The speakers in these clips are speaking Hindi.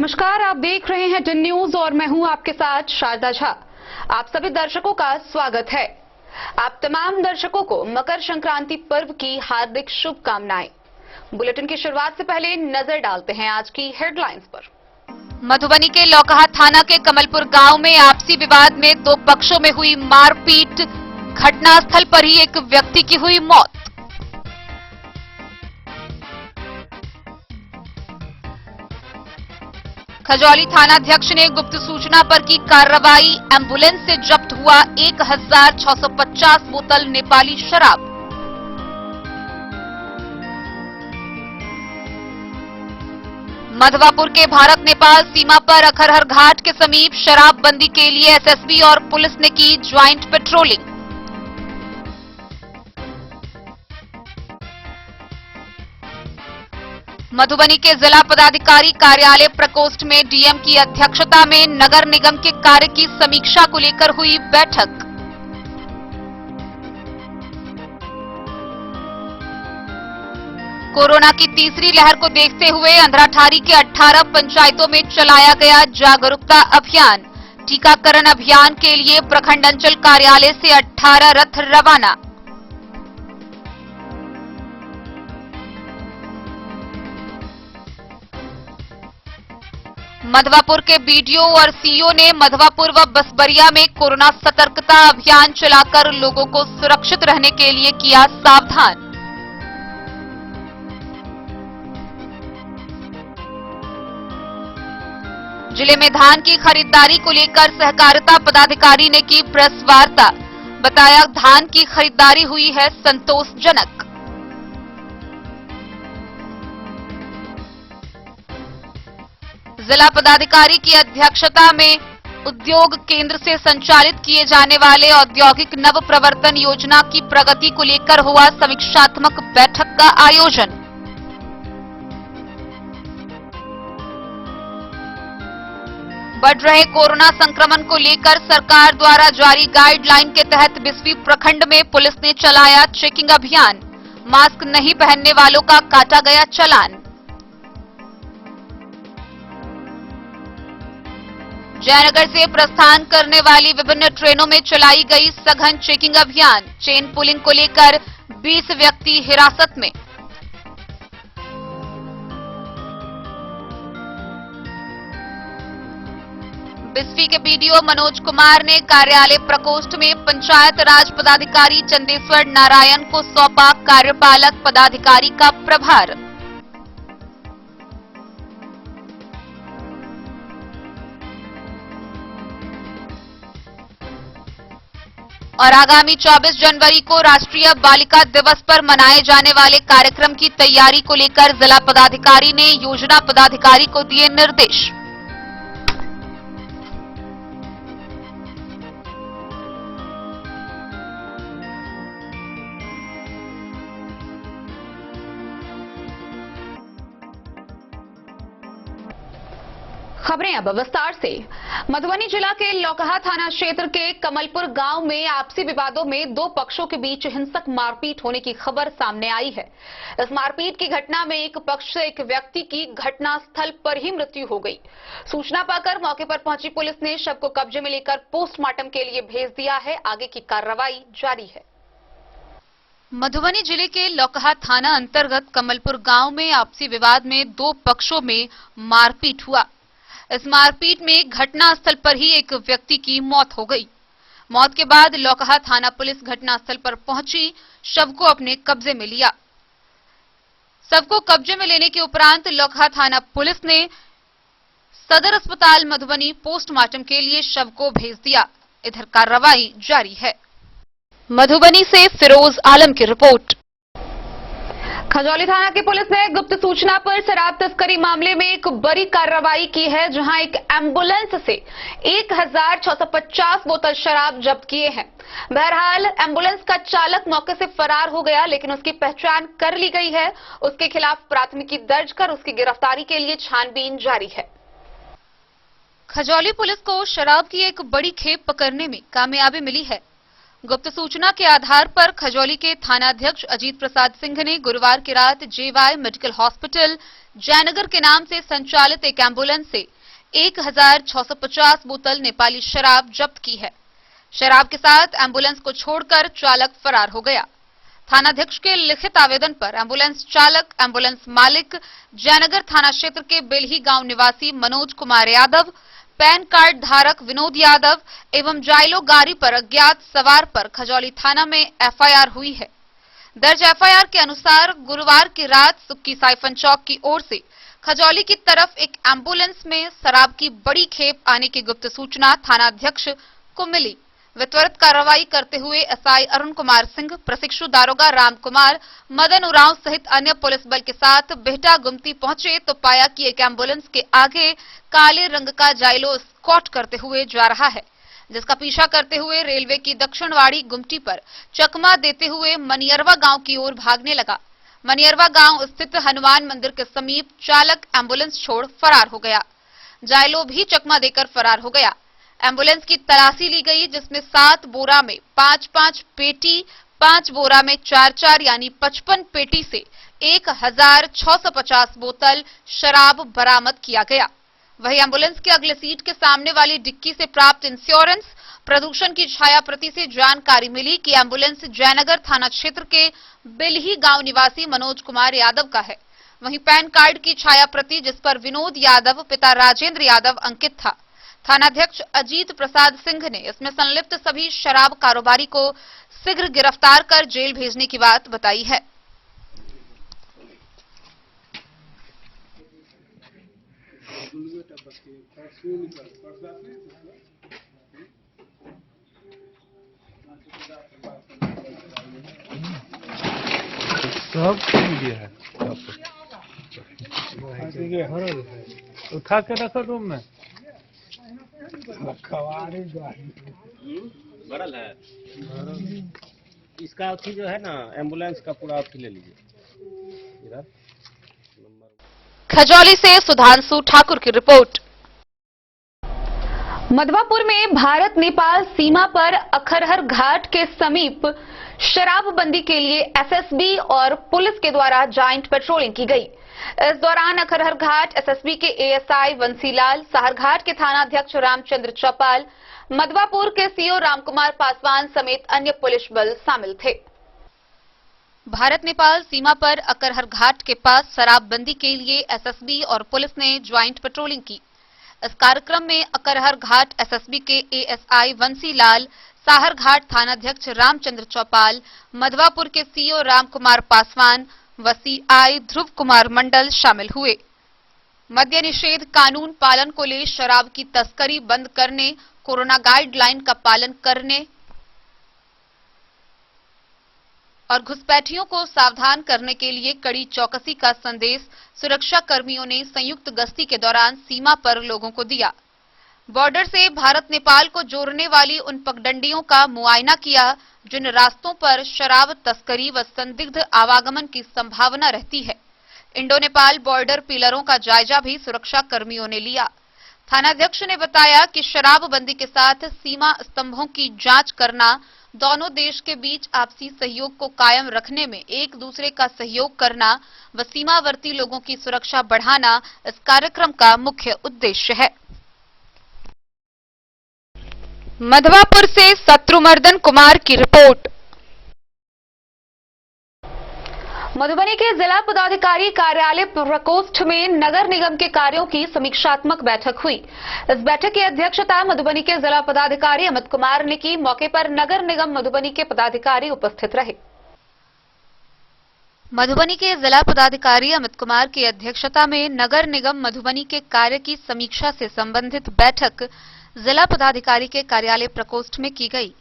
नमस्कार, आप देख रहे हैं टिन न्यूज और मैं हूं आपके साथ शारदा झा। आप सभी दर्शकों का स्वागत है। आप तमाम दर्शकों को मकर संक्रांति पर्व की हार्दिक शुभकामनाएं। बुलेटिन की शुरुआत से पहले नजर डालते हैं आज की हेडलाइंस पर। मधुबनी के लौकहा थाना के कमलपुर गांव में आपसी विवाद में दो पक्षों में हुई मारपीट, घटनास्थल पर ही एक व्यक्ति की हुई मौत। खजौली थानाध्यक्ष ने गुप्त सूचना पर की कार्रवाई, एम्बुलेंस से जब्त हुआ 1650 बोतल नेपाली शराब। मधवापुर के भारत नेपाल सीमा पर अखरहर घाट के समीप शराबबंदी के लिए एसएसबी और पुलिस ने की ज्वाइंट पेट्रोलिंग। मधुबनी के जिला पदाधिकारी कार्यालय प्रकोष्ठ में डीएम की अध्यक्षता में नगर निगम के कार्य की समीक्षा को लेकर हुई बैठक। कोरोना की तीसरी लहर को देखते हुए अंधराठारी के 18 पंचायतों में चलाया गया जागरूकता अभियान। टीकाकरण अभियान के लिए प्रखंड अंचल कार्यालय से 18 रथ रवाना। मधवापुर के बीडीओ और सीईओ ने मधवापुर व बसबरिया में कोरोना सतर्कता अभियान चलाकर लोगों को सुरक्षित रहने के लिए किया सावधान। जिले में धान की खरीदारी को लेकर सहकारिता पदाधिकारी ने की प्रेस वार्ता, बताया धान की खरीदारी हुई है संतोषजनक। जिला पदाधिकारी की अध्यक्षता में उद्योग केंद्र से संचालित किए जाने वाले औद्योगिक नव प्रवर्तन योजना की प्रगति को लेकर हुआ समीक्षात्मक बैठक का आयोजन। बढ़ रहे कोरोना संक्रमण को लेकर सरकार द्वारा जारी गाइडलाइन के तहत बिस्फी प्रखंड में पुलिस ने चलाया चेकिंग अभियान। मास्क नहीं पहनने वालों का काटा गया चालान। जयनगर से प्रस्थान करने वाली विभिन्न ट्रेनों में चलाई गई सघन चेकिंग अभियान। चेन पुलिंग को लेकर 20 व्यक्ति हिरासत में। बिस्फी के बीडीओ मनोज कुमार ने कार्यालय प्रकोष्ठ में पंचायत राज पदाधिकारी चंदेश्वर नारायण को सौंपा कार्यपालक पदाधिकारी का प्रभार। और आगामी 24 जनवरी को राष्ट्रीय बालिका दिवस पर मनाए जाने वाले कार्यक्रम की तैयारी को लेकर जिला पदाधिकारी ने योजना पदाधिकारी को दिए निर्देश। खबरें अब विस्तार से। मधुबनी जिला के लौकहा थाना क्षेत्र के कमलपुर गांव में आपसी विवादों में दो पक्षों के बीच हिंसक मारपीट होने की खबर सामने आई है। इस मारपीट की घटना में एक पक्ष से एक व्यक्ति की घटनास्थल पर ही मृत्यु हो गई। सूचना पाकर मौके पर पहुंची पुलिस ने शव को कब्जे में लेकर पोस्टमार्टम के लिए भेज दिया है। आगे की कार्रवाई जारी है। मधुबनी जिले के लौकहा थाना अंतर्गत कमलपुर गांव में आपसी विवाद में दो पक्षों में मारपीट हुआ। इस मारपीट में घटनास्थल पर ही एक व्यक्ति की मौत हो गई। मौत के बाद लौकहा थाना पुलिस घटनास्थल पर पहुंची, शव को अपने कब्जे में लिया। शव को कब्जे में लेने के उपरांत लौकहा थाना पुलिस ने सदर अस्पताल मधुबनी पोस्टमार्टम के लिए शव को भेज दिया। इधर कार्रवाई जारी है। मधुबनी से फिरोज आलम की रिपोर्ट। खजौली थाना की पुलिस ने गुप्त सूचना पर शराब तस्करी मामले में एक बड़ी कार्रवाई की है, जहां एक एम्बुलेंस से 1650 बोतल शराब जब्त किए हैं। बहरहाल एम्बुलेंस का चालक मौके से फरार हो गया, लेकिन उसकी पहचान कर ली गई है। उसके खिलाफ प्राथमिकी दर्ज कर उसकी गिरफ्तारी के लिए छानबीन जारी है। खजौली पुलिस को शराब की एक बड़ी खेप पकड़ने में कामयाबी मिली है। गुप्त सूचना के आधार पर खजौली के थानाध्यक्ष अजीत प्रसाद सिंह ने गुरुवार की रात जेवाई मेडिकल हॉस्पिटल जयनगर के नाम से संचालित एक एम्बुलेंस से 1650 बोतल नेपाली शराब जब्त की है। शराब के साथ एम्बुलेंस को छोड़कर चालक फरार हो गया। थानाध्यक्ष के लिखित आवेदन पर एम्बुलेंस चालक, एम्बुलेंस मालिक, जयनगर थाना क्षेत्र के बेलही गांव निवासी मनोज कुमार यादव, पैन कार्ड धारक विनोद यादव एवं जाइलो गाड़ी पर अज्ञात सवार पर खजौली थाना में एफआईआर हुई है। दर्ज एफआईआर के अनुसार गुरुवार की रात सुक्की साइफन चौक की ओर से खजौली की तरफ एक एम्बुलेंस में शराब की बड़ी खेप आने की गुप्त सूचना थानाध्यक्ष को मिली। वे त्वरित कार्रवाई करते हुए एसआई अरुण कुमार सिंह, प्रशिक्षु दारोगा राम कुमार, मदन उरांव सहित अन्य पुलिस बल के साथ बेहटा गुमती पहुंचे तो पाया कि एक एम्बुलेंस के आगे काले रंग का जाइलो स्कॉट करते हुए जा रहा है, जिसका पीछा करते हुए रेलवे की दक्षिणवाड़ी गुमटी पर चकमा देते हुए मनियरवा गांव की ओर भागने लगा। मनियरवा गांव स्थित हनुमान मंदिर के समीप चालक एम्बुलेंस छोड़ फरार हो गया। जाइलो भी चकमा देकर फरार हो गया। एम्बुलेंस की तलाशी ली गई, जिसमें 7 बोरा में 5-5 पेटी, 5 बोरा में 4-4 यानी 55 पेटी से 1650 बोतल शराब बरामद किया गया। वही एम्बुलेंस के अगले सीट के सामने वाली डिक्की से प्राप्त इंश्योरेंस प्रदूषण की छाया प्रति से जानकारी मिली कि एम्बुलेंस जयनगर थाना क्षेत्र के बेलही गांव निवासी मनोज कुमार यादव का है। वहीं पैन कार्ड की छाया प्रति जिस पर विनोद यादव पिता राजेंद्र यादव अंकित था। थानाध्यक्ष अजीत प्रसाद सिंह ने इसमें संलिप्त सभी शराब कारोबारी को शीघ्र गिरफ्तार कर जेल भेजने की बात बताई है। सब है उठा के रखो रूम में। भरल है इसका अथी जो है ना, एम्बुलेंस का पूरा अथी ले लीजिए इधर। खजौली से सुधांशु ठाकुर की रिपोर्ट। मधवापुर में भारत नेपाल सीमा पर अखरहर घाट के समीप शराबबंदी के लिए एसएसबी और पुलिस के द्वारा जॉइंट पेट्रोलिंग की गई। इस दौरान अखरहर घाट एसएसबी के एएसआई वंशीलाल, साहरघाट के थानाध्यक्ष रामचंद्र चौपाल, मधवापुर के सीओ रामकुमार पासवान समेत अन्य पुलिस बल शामिल थे। भारत नेपाल सीमा पर अकरहर घाट के पास शराबबंदी के लिए एसएसबी और पुलिस ने ज्वाइंट पेट्रोलिंग की। इस कार्यक्रम में अकरहर घाट एसएसबी के एएसआई वंशीलाल, साहरघाट थानाध्यक्ष रामचंद्र चौपाल, मधवापुर के सीओ रामकुमार पासवान व सीआई ध्रुव कुमार मंडल शामिल हुए। मद्य निषेध कानून पालन को ले शराब की तस्करी बंद करने, कोरोना गाइडलाइन का पालन करने और घुसपैठियों को सावधान करने के लिए कड़ी चौकसी का संदेश सुरक्षा कर्मियों ने संयुक्त गश्ती के दौरान सीमा पर लोगों को दिया। बॉर्डर से भारत नेपाल को जोड़ने वाली उन पगडंडियों का मुआयना किया जिन रास्तों पर शराब तस्करी व संदिग्ध आवागमन की संभावना रहती है। इंडो नेपाल बॉर्डर पिलरों का जायजा भी सुरक्षा कर्मियों ने लिया। थानाध्यक्ष ने बताया कि शराबबंदी के साथ सीमा स्तंभों की जांच करना, दोनों देश के बीच आपसी सहयोग को कायम रखने में एक दूसरे का सहयोग करना व सीमावर्ती लोगों की सुरक्षा बढ़ाना इस कार्यक्रम का मुख्य उद्देश्य है। मधवापुर से शत्रुमर्दन कुमार की रिपोर्ट। मधुबनी के जिला पदाधिकारी कार्यालय प्रकोष्ठ में नगर निगम के कार्यों की समीक्षात्मक बैठक हुई। इस बैठक की अध्यक्षता मधुबनी के जिला पदाधिकारी अमित कुमार ने की। मौके पर नगर निगम मधुबनी के पदाधिकारी उपस्थित रहे। मधुबनी के जिला पदाधिकारी अमित कुमार की अध्यक्षता में नगर निगम मधुबनी के कार्य की समीक्षा से संबंधित बैठक जिला पदाधिकारी के कार्यालय प्रकोष्ठ में की गई।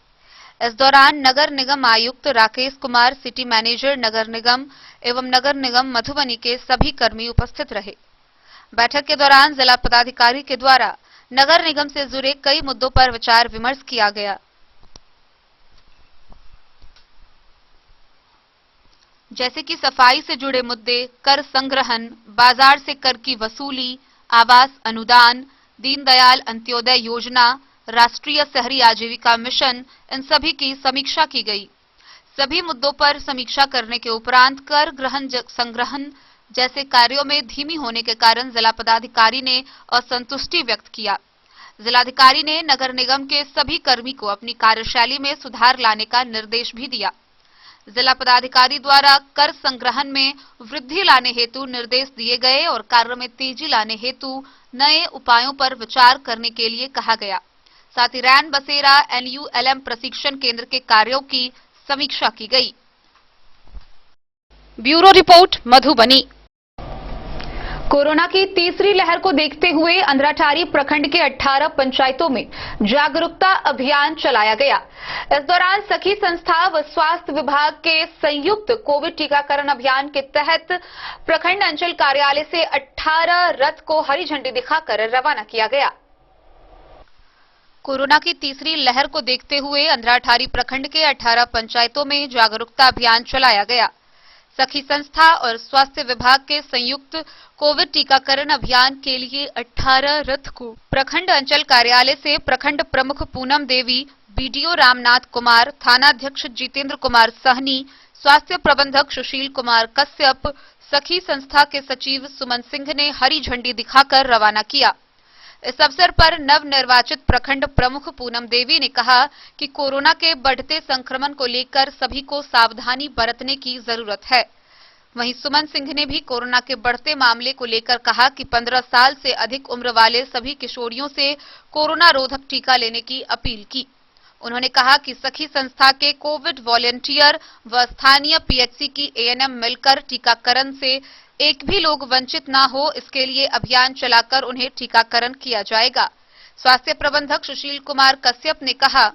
इस दौरान नगर निगम आयुक्त राकेश कुमार, सिटी मैनेजर नगर निगम एवं नगर निगम मधुबनी के सभी कर्मी उपस्थित रहे। बैठक के दौरान जिला पदाधिकारी के द्वारा नगर निगम से जुड़े कई मुद्दों पर विचार विमर्श किया गया, जैसे कि सफाई से जुड़े मुद्दे, कर संग्रहण, बाजार से कर की वसूली, आवास अनुदान, दीनदयाल अंत्योदय योजना, राष्ट्रीय शहरी आजीविका मिशन, इन सभी की समीक्षा की गई। सभी मुद्दों पर समीक्षा करने के उपरांत कर ग्रहण संग्रहण जैसे कार्यों में धीमी होने के कारण जिला पदाधिकारी ने असंतुष्टि व्यक्त किया। जिलाधिकारी ने नगर निगम के सभी कर्मी को अपनी कार्यशैली में सुधार लाने का निर्देश भी दिया। जिला पदाधिकारी द्वारा कर संग्रहण में वृद्धि लाने हेतु निर्देश दिए गए और कार्य में तेजी लाने हेतु नए उपायों पर विचार करने के लिए कहा गया। साथ ही रैन बसेरा NULM प्रशिक्षण केंद्र के कार्यों की समीक्षा की गई। Bureau report, Madhubani. कोरोना की तीसरी लहर को देखते हुए अंधराठारी प्रखंड के 18 पंचायतों में जागरूकता अभियान चलाया गया। इस दौरान सखी संस्था व स्वास्थ्य विभाग के संयुक्त कोविड टीकाकरण अभियान के तहत प्रखंड अंचल कार्यालय से 18 रथ को हरी झंडी दिखाकर रवाना किया गया। कोरोना की तीसरी लहर को देखते हुए अंधराठारी प्रखंड के 18 पंचायतों में जागरूकता अभियान चलाया गया। सखी संस्था और स्वास्थ्य विभाग के संयुक्त कोविड टीकाकरण अभियान के लिए 18 रथ को प्रखंड अंचल कार्यालय से प्रखंड प्रमुख पूनम देवी, BDO रामनाथ कुमार, थानाध्यक्ष जितेंद्र कुमार सहनी, स्वास्थ्य प्रबंधक सुशील कुमार कश्यप, सखी संस्था के सचिव सुमन सिंह ने हरी झंडी दिखाकर रवाना किया। इस अवसर पर नवनिर्वाचित प्रखंड प्रमुख पूनम देवी ने कहा कि कोरोना के बढ़ते संक्रमण को लेकर सभी को सावधानी बरतने की जरूरत है। वहीं सुमन सिंह ने भी कोरोना के बढ़ते मामले को लेकर कहा कि 15 साल से अधिक उम्र वाले सभी किशोरियों से कोरोना रोधक टीका लेने की अपील की। उन्होंने कहा कि सखी संस्था के कोविड वॉलंटियर व स्थानीय PHC की ANM मिलकर टीकाकरण से एक भी लोग वंचित ना हो, इसके लिए अभियान चलाकर उन्हें टीकाकरण किया जाएगा। स्वास्थ्य प्रबंधक सुशील कुमार कश्यप ने कहा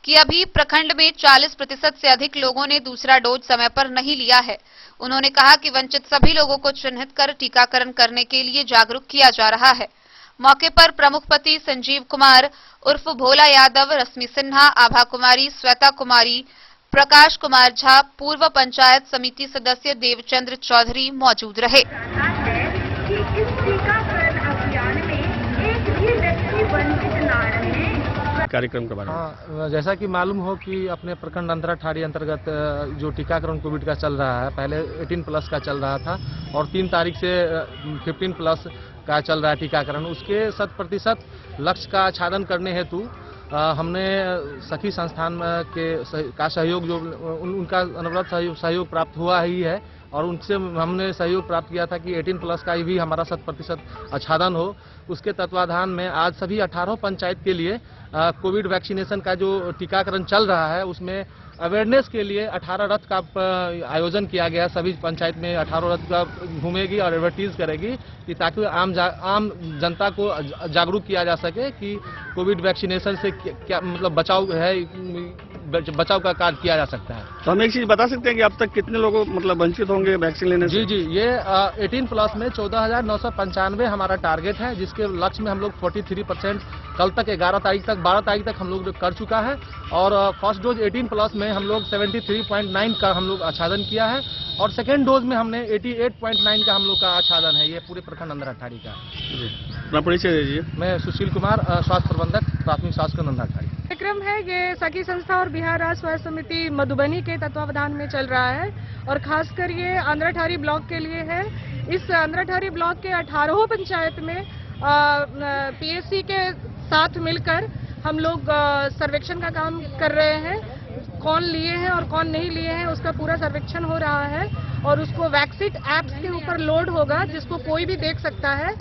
कि अभी प्रखंड में 40% से अधिक लोगों ने दूसरा डोज समय पर नहीं लिया है। उन्होंने कहा कि वंचित सभी लोगों को चिन्हित कर टीकाकरण करने के लिए जागरूक किया जा रहा है। मौके पर प्रमुखपति संजीव कुमार उर्फ भोला यादव, रश्मि सिन्हा, आभा कुमारी, श्वेता कुमारी, प्रकाश कुमार झा, पूर्व पंचायत समिति सदस्य देवचंद्र चौधरी मौजूद रहे। कार्यक्रम के बारे में हाँ, जैसा कि मालूम हो कि अपने प्रखंड अंधराठारी अंतर्गत जो टीकाकरण कोविड का चल रहा है, पहले 18+ का चल रहा था और 3 तारीख से 15+ का चल रहा है टीकाकरण। उसके 100% लक्ष्य का आच्छादन करने हेतु हमने सखी संस्थान का सहयोग, जो उनका अनवरत सहयोग प्राप्त हुआ ही है और उनसे हमने सहयोग प्राप्त किया था कि 18+ का भी हमारा 100% आच्छादन हो। उसके तत्वाधान में आज सभी 18 पंचायत के लिए कोविड वैक्सीनेशन का जो टीकाकरण चल रहा है, उसमें अवेयरनेस के लिए 18 रथ का आयोजन किया गया। सभी पंचायत में 18 रथ का घूमेगी और एडवर्टीज करेगी कि ताकि आम जनता को जागरूक किया जा सके कि कोविड वैक्सीनेशन से क्या मतलब बचाव का कार्य किया जा सकता है। तो हम एक चीज बता सकते हैं कि अब तक कितने लोग मतलब वंचित होंगे वैक्सीन लेने से? जी, ये 18+ में 14,995 हमारा टारगेट है, जिसके लक्ष्य में हम लोग 43% कल तक 12 तारीख तक हम लोग कर चुका है और फर्स्ट डोज 18+ में हम लोग 73.9 का हम लोग आच्छादन किया है और सेकेंड डोज में हमने 88.9 का हम लोग का आच्छादन है। ये पूरे प्रखंड अंधराठारी का। अपना परिचय दीजिए। मैं सुशील कुमार, स्वास्थ्य प्रबंधक, प्राथमिक स्वास्थ्य अंधराठारी। कार्यक्रम है ये सखी संस्था और बिहार राज्य स्वास्थ्य समिति मधुबनी के तत्वावधान में चल रहा है और खासकर ये अंधराठारी ब्लॉक के लिए है। इस अंधराठारी ब्लॉक के 18 पंचायत में PHC के साथ मिलकर हम लोग सर्वेक्षण का काम कर रहे हैं। कौन लिए हैं और कौन नहीं लिए हैं उसका पूरा सर्वेक्षण हो रहा है और उसको वैक्सीट ऐप्स के ऊपर लोड होगा, जिसको कोई भी देख सकता है।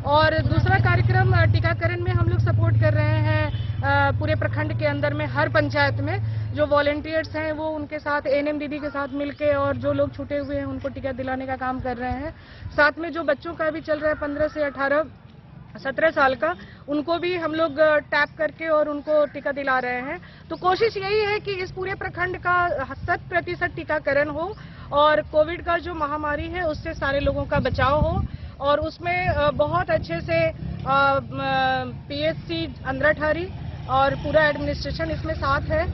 और दूसरा कार्यक्रम टीकाकरण में हम लोग सपोर्ट कर रहे हैं पूरे प्रखंड के अंदर में हर पंचायत में जो वॉलंटियर्स हैं वो उनके साथ ANM दीदी के साथ मिलके और जो लोग छूटे हुए हैं उनको टीका दिलाने का काम कर रहे हैं। साथ में जो बच्चों का भी चल रहा है 15 से 17 साल का, उनको भी हम लोग टैप करके और उनको टीका दिला रहे हैं। तो कोशिश यही है कि इस पूरे प्रखंड का 100% टीकाकरण हो और कोविड का जो महामारी है उससे सारे लोगों का बचाव हो और उसमें बहुत अच्छे से PHC अंधराठारी और पूरा एडमिनिस्ट्रेशन इसमें साथ है।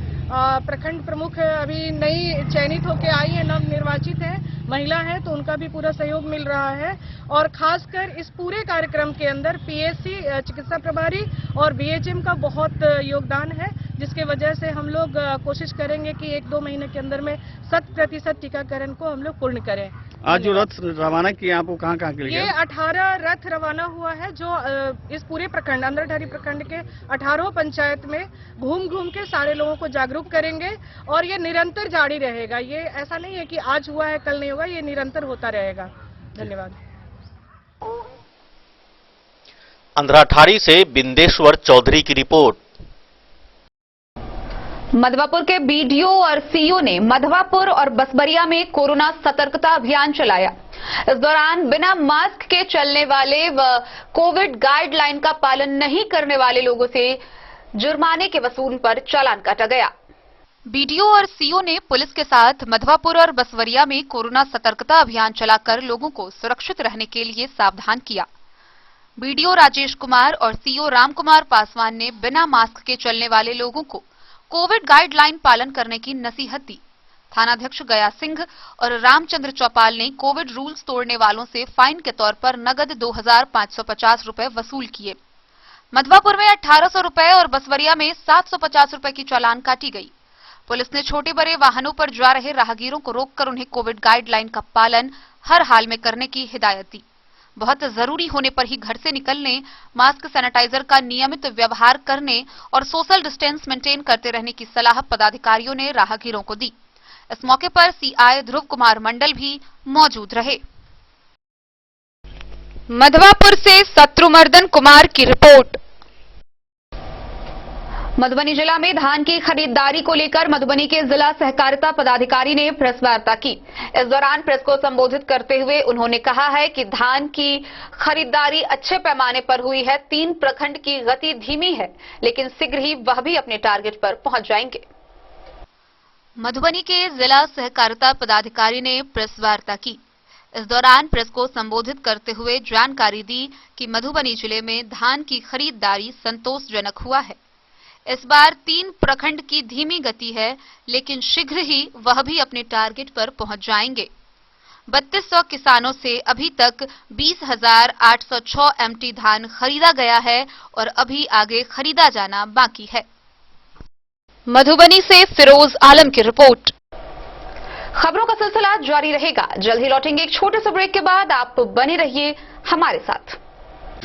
प्रखंड प्रमुख अभी नई चयनित होकर आई है, नव निर्वाचित है, महिला है, तो उनका भी पूरा सहयोग मिल रहा है। और खासकर इस पूरे कार्यक्रम के अंदर PHC चिकित्सा प्रभारी और BHM का बहुत योगदान है। जिसके वजह से हम लोग कोशिश करेंगे कि 1-2 महीने के अंदर में 100% टीकाकरण को हम लोग पूर्ण करें। आज जो रथ रवाना किया आपको कहाँ कहाँ के लिए ये गया? 18 रथ रवाना हुआ है जो इस पूरे प्रखंड अंदरठारी प्रखंड के 18 पंचायत में घूम घूम के सारे लोगों को जागरूक करेंगे और ये निरंतर जारी रहेगा। ये ऐसा नहीं है कि आज हुआ है कल नहीं होगा, ये निरंतर होता रहेगा। धन्यवाद। अंधराठारी से बिंदेश्वर चौधरी की रिपोर्ट। मधवापुर के बीडीओ और सीईओ ने मधवापुर और बसबरिया में कोरोना सतर्कता अभियान चलाया। इस दौरान बिना मास्क के चलने वाले व कोविड गाइडलाइन का पालन नहीं करने वाले लोगों से जुर्माने के वसूल पर चालान काटा गया। बीडीओ और सीईओ ने पुलिस के साथ मधवापुर और बसवरिया में कोरोना सतर्कता अभियान चलाकर लोगों को सुरक्षित रहने के लिए सावधान किया। बीडीओ राजेश कुमार और सीईओ रामकुमार पासवान ने बिना मास्क के चलने वाले लोगों को कोविड गाइडलाइन पालन करने की नसीहत दी। थानाध्यक्ष गया सिंह और रामचंद्र चौपाल ने कोविड रूल्स तोड़ने वालों से फाइन के तौर पर नगद 2,550 रुपए वसूल किए। मधवापुर में 1,800 रुपए और बसवरिया में 750 रुपए की चालान काटी गई। पुलिस ने छोटे बड़े वाहनों पर जा रहे राहगीरों को रोककर उन्हें कोविड गाइडलाइन का पालन हर हाल में करने की हिदायत दी। बहुत जरूरी होने पर ही घर से निकलने, मास्क सैनिटाइजर का नियमित व्यवहार करने और सोशल डिस्टेंस मेंटेन करते रहने की सलाह पदाधिकारियों ने राहगीरों को दी। इस मौके पर सीआई ध्रुव कुमार मंडल भी मौजूद रहे। मधवापुर से शत्रुमर्दन कुमार की रिपोर्ट। मधुबनी जिला में धान की खरीदारी को लेकर मधुबनी के जिला सहकारिता पदाधिकारी ने प्रेस वार्ता की। इस दौरान प्रेस को संबोधित करते हुए उन्होंने कहा है कि धान की खरीदारी अच्छे पैमाने पर हुई है। 3 प्रखंड की गति धीमी है, लेकिन शीघ्र ही वह भी अपने टारगेट पर पहुंच जाएंगे। मधुबनी के जिला सहकारिता पदाधिकारी ने प्रेस वार्ता की। इस दौरान प्रेस को संबोधित करते हुए जानकारी दी कि मधुबनी जिले में धान की खरीदारी संतोषजनक हुआ है। इस बार 3 प्रखंड की धीमी गति है, लेकिन शीघ्र ही वह भी अपने टारगेट पर पहुंच जाएंगे। 3200 किसानों से अभी तक 20,806 एमटी धान खरीदा गया है और अभी आगे खरीदा जाना बाकी है। मधुबनी से फिरोज आलम की रिपोर्ट। खबरों का सिलसिला जारी रहेगा। जल्द ही लौटेंगे एक छोटे से ब्रेक के बाद। आप बने रहिए हमारे साथ।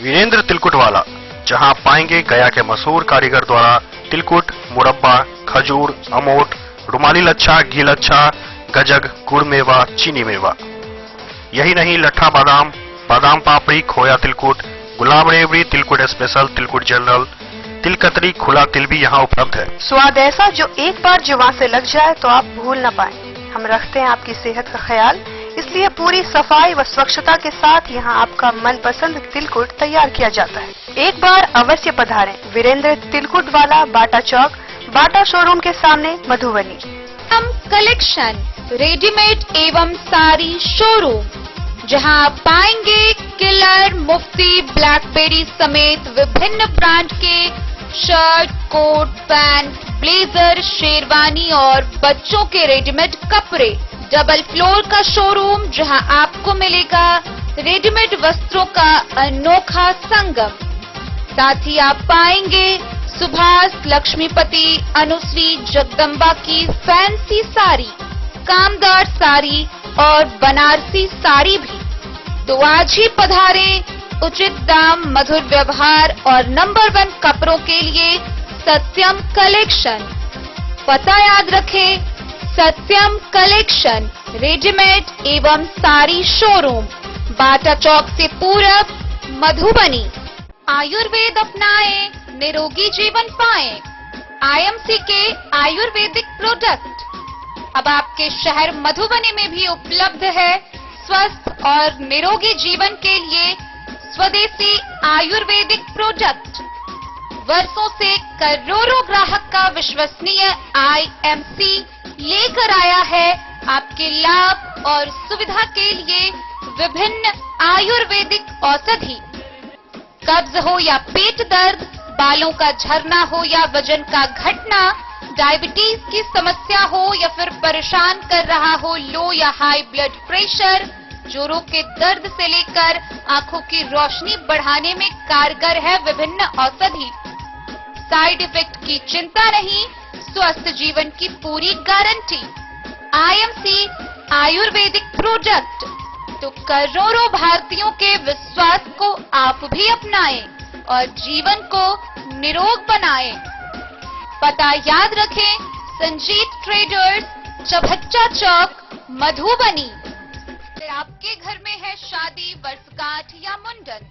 वीरेंद्र तिलकुट वाला, जहां पाएंगे गया के मशहूर कारीगर द्वारा तिलकुट, मुरब्बा, खजूर, अमोट, रुमाली लच्छा, घी लच्छा, गजग, गुड़ मेवा, चीनी मेवा। यही नहीं, लट्ठा बादाम, बादाम पापड़ी, खोया तिलकुट, गुलाब रेवड़ी, तिलकुट स्पेशल, तिलकुट जनरल, तिलकतरी, खुला तिल भी यहाँ उपलब्ध है। स्वाद ऐसा जो एक बार जुबान से लग जाए तो आप भूल न पाए। हम रखते हैं आपकी सेहत का ख्याल, इसलिए पूरी सफाई व स्वच्छता के साथ यहाँ आपका मनपसंद तिलकुट तैयार किया जाता है। एक बार अवश्य पधारें वीरेंद्र तिलकुट वाला, बाटा चौक, बाटा शोरूम के सामने, मधुबनी। हम कलेक्शन रेडीमेड एवं साड़ी शोरूम, जहां आप पाएंगे किलर, मुफ्ती, ब्लैकबेरी समेत विभिन्न ब्रांड के shirt, coat, pant, blazer, sherwani और बच्चों के रेडीमेड कपड़े। डबल फ्लोर का शोरूम, जहां आपको मिलेगा रेडीमेड वस्त्रों का अनोखा संगम। साथ ही आप पाएंगे सुभाष, लक्ष्मीपति, अनुश्री, जगदम्बा की फैंसी साड़ी, कामदार साड़ी और बनारसी साड़ी भी। तो आज ही पधारें। उचित दाम, मधुर व्यवहार और नंबर 1 कपड़ों के लिए सत्यम कलेक्शन। पता याद रखें, सत्यम कलेक्शन रेडीमेड एवं साड़ी शोरूम, बाटा चौक से पूरब, मधुबनी। आयुर्वेद अपनाएं, निरोगी जीवन पाएं। आईएमसी के आयुर्वेदिक प्रोडक्ट अब आपके शहर मधुबनी में भी उपलब्ध है। स्वस्थ और निरोगी जीवन के लिए स्वदेशी आयुर्वेदिक प्रोडक्ट। वर्षों से करोड़ों ग्राहक का विश्वसनीय आईएमसी लेकर आया है आपके लाभ और सुविधा के लिए विभिन्न आयुर्वेदिक औषधि। कब्ज हो या पेट दर्द, बालों का झरना हो या वजन का घटना, डायबिटीज की समस्या हो या फिर परेशान कर रहा हो लो या हाई ब्लड प्रेशर, जोड़ों के दर्द से लेकर आंखों की रोशनी बढ़ाने में कारगर है विभिन्न औषधि। साइड इफेक्ट की चिंता नहीं, स्वस्थ जीवन की पूरी गारंटी। IMC आयुर्वेदिक प्रोडक्ट, तो करोड़ों भारतीयों के विश्वास को आप भी अपनाएं और जीवन को निरोग बनाएं। पता याद रखें, संजीत ट्रेडर्स, चभच्चा चौक, मधुबनी। अगर आपके घर में है शादी, वर्षगांठ या मुंडन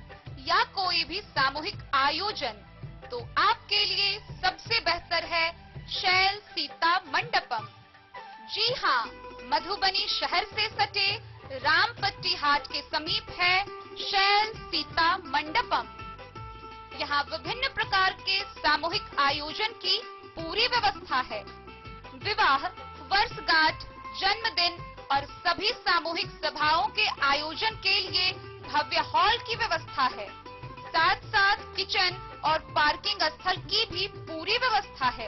या कोई भी सामूहिक आयोजन, तो आपके लिए सबसे बेहतर है शैल सीता मंडपम। जी हां, मधुबनी शहर से सटे रामपट्टी हाट के समीप है शैल सीता मंडपम। यहाँ विभिन्न प्रकार के सामूहिक आयोजन की पूरी व्यवस्था है। विवाह, वर्षगांठ, जन्मदिन और सभी सामूहिक सभाओं के आयोजन के लिए भव्य हॉल की व्यवस्था है। साथ साथ किचन और पार्किंग स्थल की भी पूरी व्यवस्था है।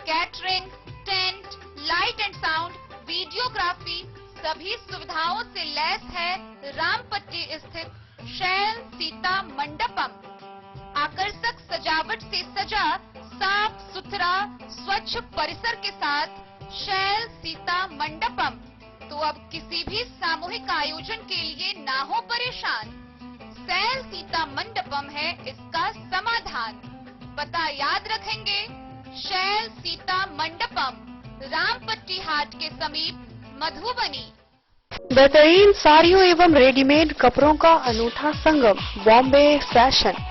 Catering, tent, light and sound, videography, सभी सुविधाओं से लैस है रामपट्टी स्थित शैल सीता मंडपम। आकर्षक सजावट से सजा साफ सुथरा स्वच्छ परिसर के साथ शैल सीता मंडपम। तो अब किसी भी सामूहिक आयोजन के लिए ना हो परेशान, शैल सीता मंडपम है इसका समाधान। पता याद रखेंगे, शैल सीता मंडपम, रामपट्टी हाट के समीप, मधुबनी। बेहतरीन साड़ियों एवं रेडीमेड कपड़ों का अनूठा संगम, बॉम्बे फैशन।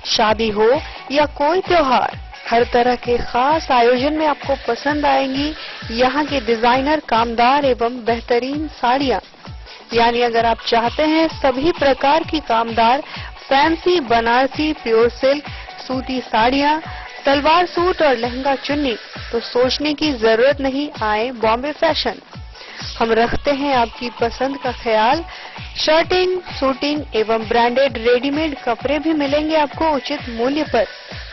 शादी हो या कोई त्योहार, हर तरह के खास आयोजन में आपको पसंद आएंगी यहाँ के डिजाइनर, कामदार एवं बेहतरीन साड़ियाँ। यानी अगर आप चाहते हैं सभी प्रकार की कामदार, फैंसी, बनारसी, प्योर सिल्क, सूती साड़ियाँ, सलवार सूट और लहंगा चुन्नी, तो सोचने की जरूरत नहीं, आए बॉम्बे फैशन। हम रखते हैं आपकी पसंद का ख्याल। शर्टिंग, सूटिंग एवं ब्रांडेड रेडीमेड कपड़े भी मिलेंगे आपको उचित मूल्य पर।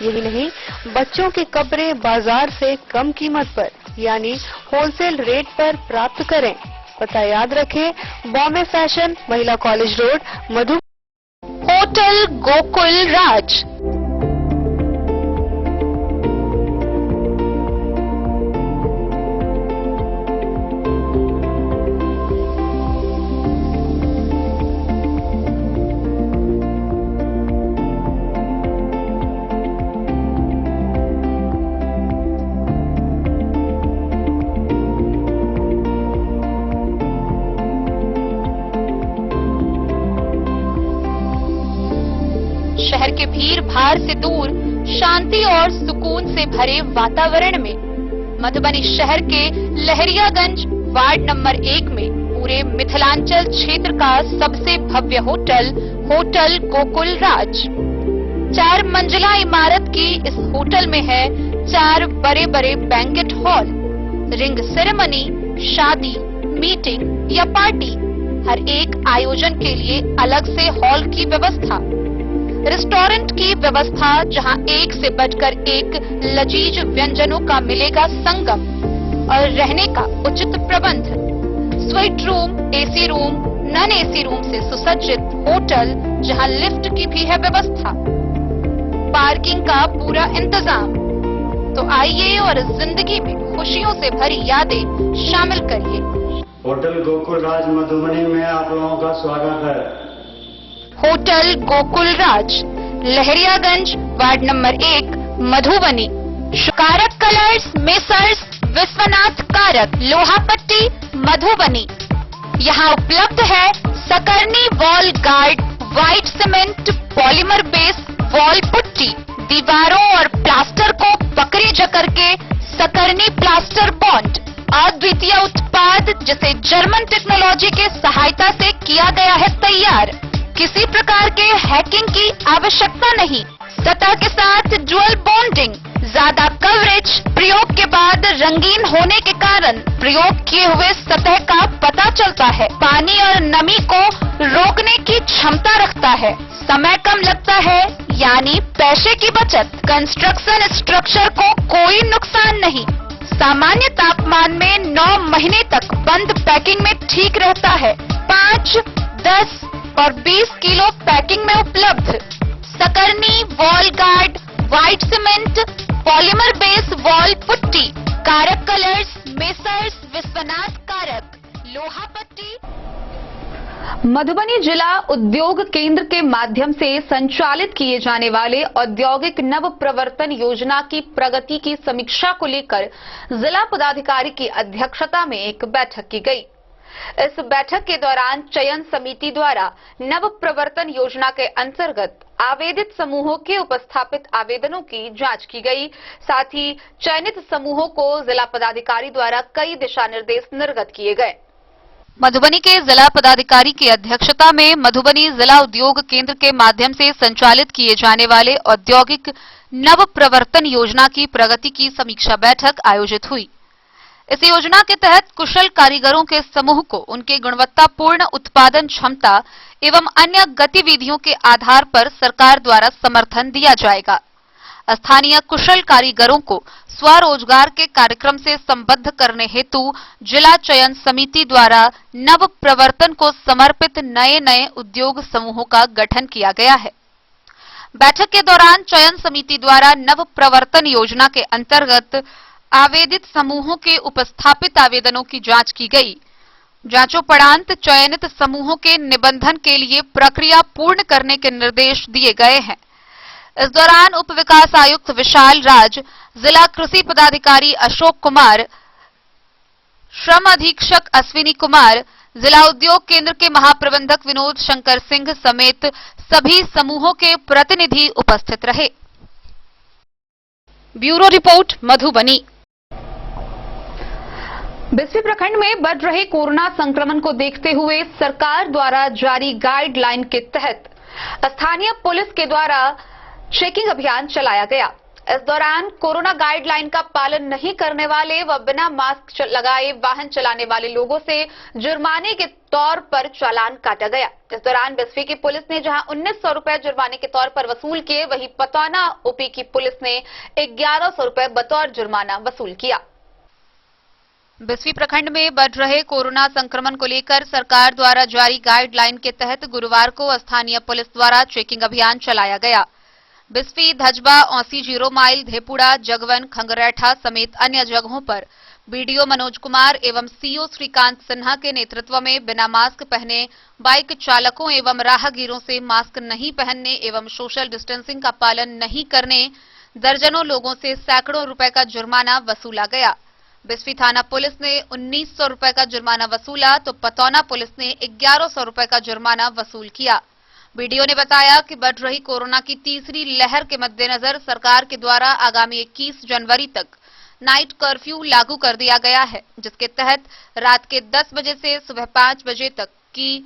यही नहीं, बच्चों के कपड़े बाजार से कम कीमत पर, यानी होलसेल रेट पर प्राप्त करें। पता याद रखें, बॉम्बे फैशन, महिला college road, Madhubani. Hotel Gokul Raj. शहर के भीड़ भाड़ से दूर, शांति और सुकून से भरे वातावरण में मधुबनी शहर के लहरियागंज वार्ड नंबर 1 में पूरे मिथिलांचल क्षेत्र का सबसे भव्य होटल, होटल गोकुल राज। 4 मंजिला इमारत की इस होटल में है 4 बड़े बड़े बैंकेट हॉल, रिंग सेरेमनी, शादी, मीटिंग या पार्टी, हर एक आयोजन के लिए अलग से हॉल की व्यवस्था। रेस्टोरेंट की व्यवस्था, जहां एक से बढ़कर एक लजीज व्यंजनों का मिलेगा संगम, और रहने का उचित प्रबंध। Suite room, AC room, non AC room से सुसज्जित होटल, जहां लिफ्ट की भी है व्यवस्था। पार्किंग का पूरा इंतजाम। तो आइए और जिंदगी में खुशियों से भरी यादें शामिल करिए। होटल गोकुल राज मधुबनी में आप लोगों का स्वागत है। होटल गोकुल राज, लहरियागंज वार्ड नंबर 1, मधुबनी। कारक कलर्स, मेसर्स विश्वनाथ कारक, लोहापट्टी, मधुबनी। यहाँ उपलब्ध है Sakarni wall guard, white cement, polymer base wall putty, दीवारों और प्लास्टर को पकड़ी जकड़ के सकरनी प्लास्टर बॉन्ड, अद्वितीय उत्पाद जिसे जर्मन टेक्नोलॉजी के सहायता से किया गया है तैयार। किसी प्रकार के हैकिंग की आवश्यकता नहीं। सतह के साथ ड्यूअल बॉन्डिंग, ज्यादा कवरेज, प्रयोग के बाद रंगीन होने के कारण प्रयोग किए हुए सतह का पता चलता है। पानी और नमी को रोकने की क्षमता रखता है। समय कम लगता है, यानी पैसे की बचत। कंस्ट्रक्शन स्ट्रक्चर को कोई नुकसान नहीं। सामान्य तापमान में 9 महीने तक बंद पैकिंग में ठीक रहता है। 5, 10 और 20 किलो पैकिंग में उपलब्ध। Sakarni wall guard, white cement, polymer base wall putty, Karak colours, messrs Vishwanath Karak, लोहा पट्टी। मधुबनी जिला उद्योग केंद्र के माध्यम से संचालित किए जाने वाले औद्योगिक नव प्रवर्तन योजना की प्रगति की समीक्षा को लेकर जिला पदाधिकारी की अध्यक्षता में एक बैठक की गई। इस बैठक के दौरान चयन समिति द्वारा नव प्रवर्तन योजना के अंतर्गत आवेदित समूहों के उपस्थापित आवेदनों की जांच की गई। साथ ही चयनित समूहों को जिला पदाधिकारी द्वारा कई दिशा निर्देश निर्गत किए गए। मधुबनी के जिला पदाधिकारी की अध्यक्षता में मधुबनी जिला उद्योग केंद्र के माध्यम से संचालित किए जाने वाले औद्योगिक नव प्रवर्तन योजना की प्रगति की समीक्षा बैठक आयोजित हुई। इस योजना के तहत कुशल कारीगरों के समूह को उनके गुणवत्तापूर्ण उत्पादन क्षमता एवं अन्य गतिविधियों के आधार पर सरकार द्वारा समर्थन दिया जाएगा। स्थानीय कुशल कारीगरों को स्वरोजगार के कार्यक्रम से संबद्ध करने हेतु जिला चयन समिति द्वारा नव प्रवर्तन को समर्पित नए उद्योग समूहों का गठन किया गया है। बैठक के दौरान चयन समिति द्वारा नव प्रवर्तन योजना के अंतर्गत आवेदित समूहों के उपस्थापित आवेदनों की जांच की गई। जांचोपरांत चयनित समूहों के निबंधन के लिए प्रक्रिया पूर्ण करने के निर्देश दिए गए हैं। इस दौरान उप विकास आयुक्त विशाल राज, जिला कृषि पदाधिकारी अशोक कुमार, श्रम अधीक्षक अश्विनी कुमार, जिला उद्योग केंद्र के महाप्रबंधक विनोद शंकर सिंह समेत सभी समूहों के प्रतिनिधि उपस्थित रहे। Bureau report, Madhubani. बिस्फी प्रखंड में बढ़ रहे कोरोना संक्रमण को देखते हुए सरकार द्वारा जारी गाइडलाइन के तहत स्थानीय पुलिस के द्वारा चेकिंग अभियान चलाया गया। इस दौरान कोरोना गाइडलाइन का पालन नहीं करने वाले व बिना मास्क लगाए वाहन चलाने वाले लोगों से जुर्माने के तौर पर चालान काटा गया। इस दौरान बिस्फी की पुलिस ने जहां 1900 रुपए जुर्माने के तौर पर वसूल किए, वहीं पतौना ओपी की पुलिस ने 1100 रुपए बतौर जुर्माना वसूल किया। बिस्फी प्रखंड में बढ़ रहे कोरोना संक्रमण को लेकर सरकार द्वारा जारी गाइडलाइन के तहत गुरुवार को स्थानीय पुलिस द्वारा चेकिंग अभियान चलाया गया। बिस्फी, धजबा, औसी, 0 माइल, धेपुड़ा, जगवन, खंगरैठा समेत अन्य जगहों पर बीडीओ मनोज कुमार एवं सीओ श्रीकांत सिन्हा के नेतृत्व में बिना मास्क पहने बाइक चालकों एवं राहगीरों से मास्क नहीं पहनने एवं सोशल डिस्टेंसिंग का पालन नहीं करने दर्जनों लोगों से सैकड़ों रुपए का जुर्माना वसूला गया। बिस्फी थाना पुलिस ने 1900 रुपए का जुर्माना वसूला तो पतौना पुलिस ने 1100 रुपए का जुर्माना वसूल किया। बीडीओ ने बताया कि बढ़ रही कोरोना की तीसरी लहर के मद्देनजर सरकार के द्वारा आगामी 21 जनवरी तक नाइट कर्फ्यू लागू कर दिया गया है, जिसके तहत रात के 10 बजे से सुबह 5 बजे तक की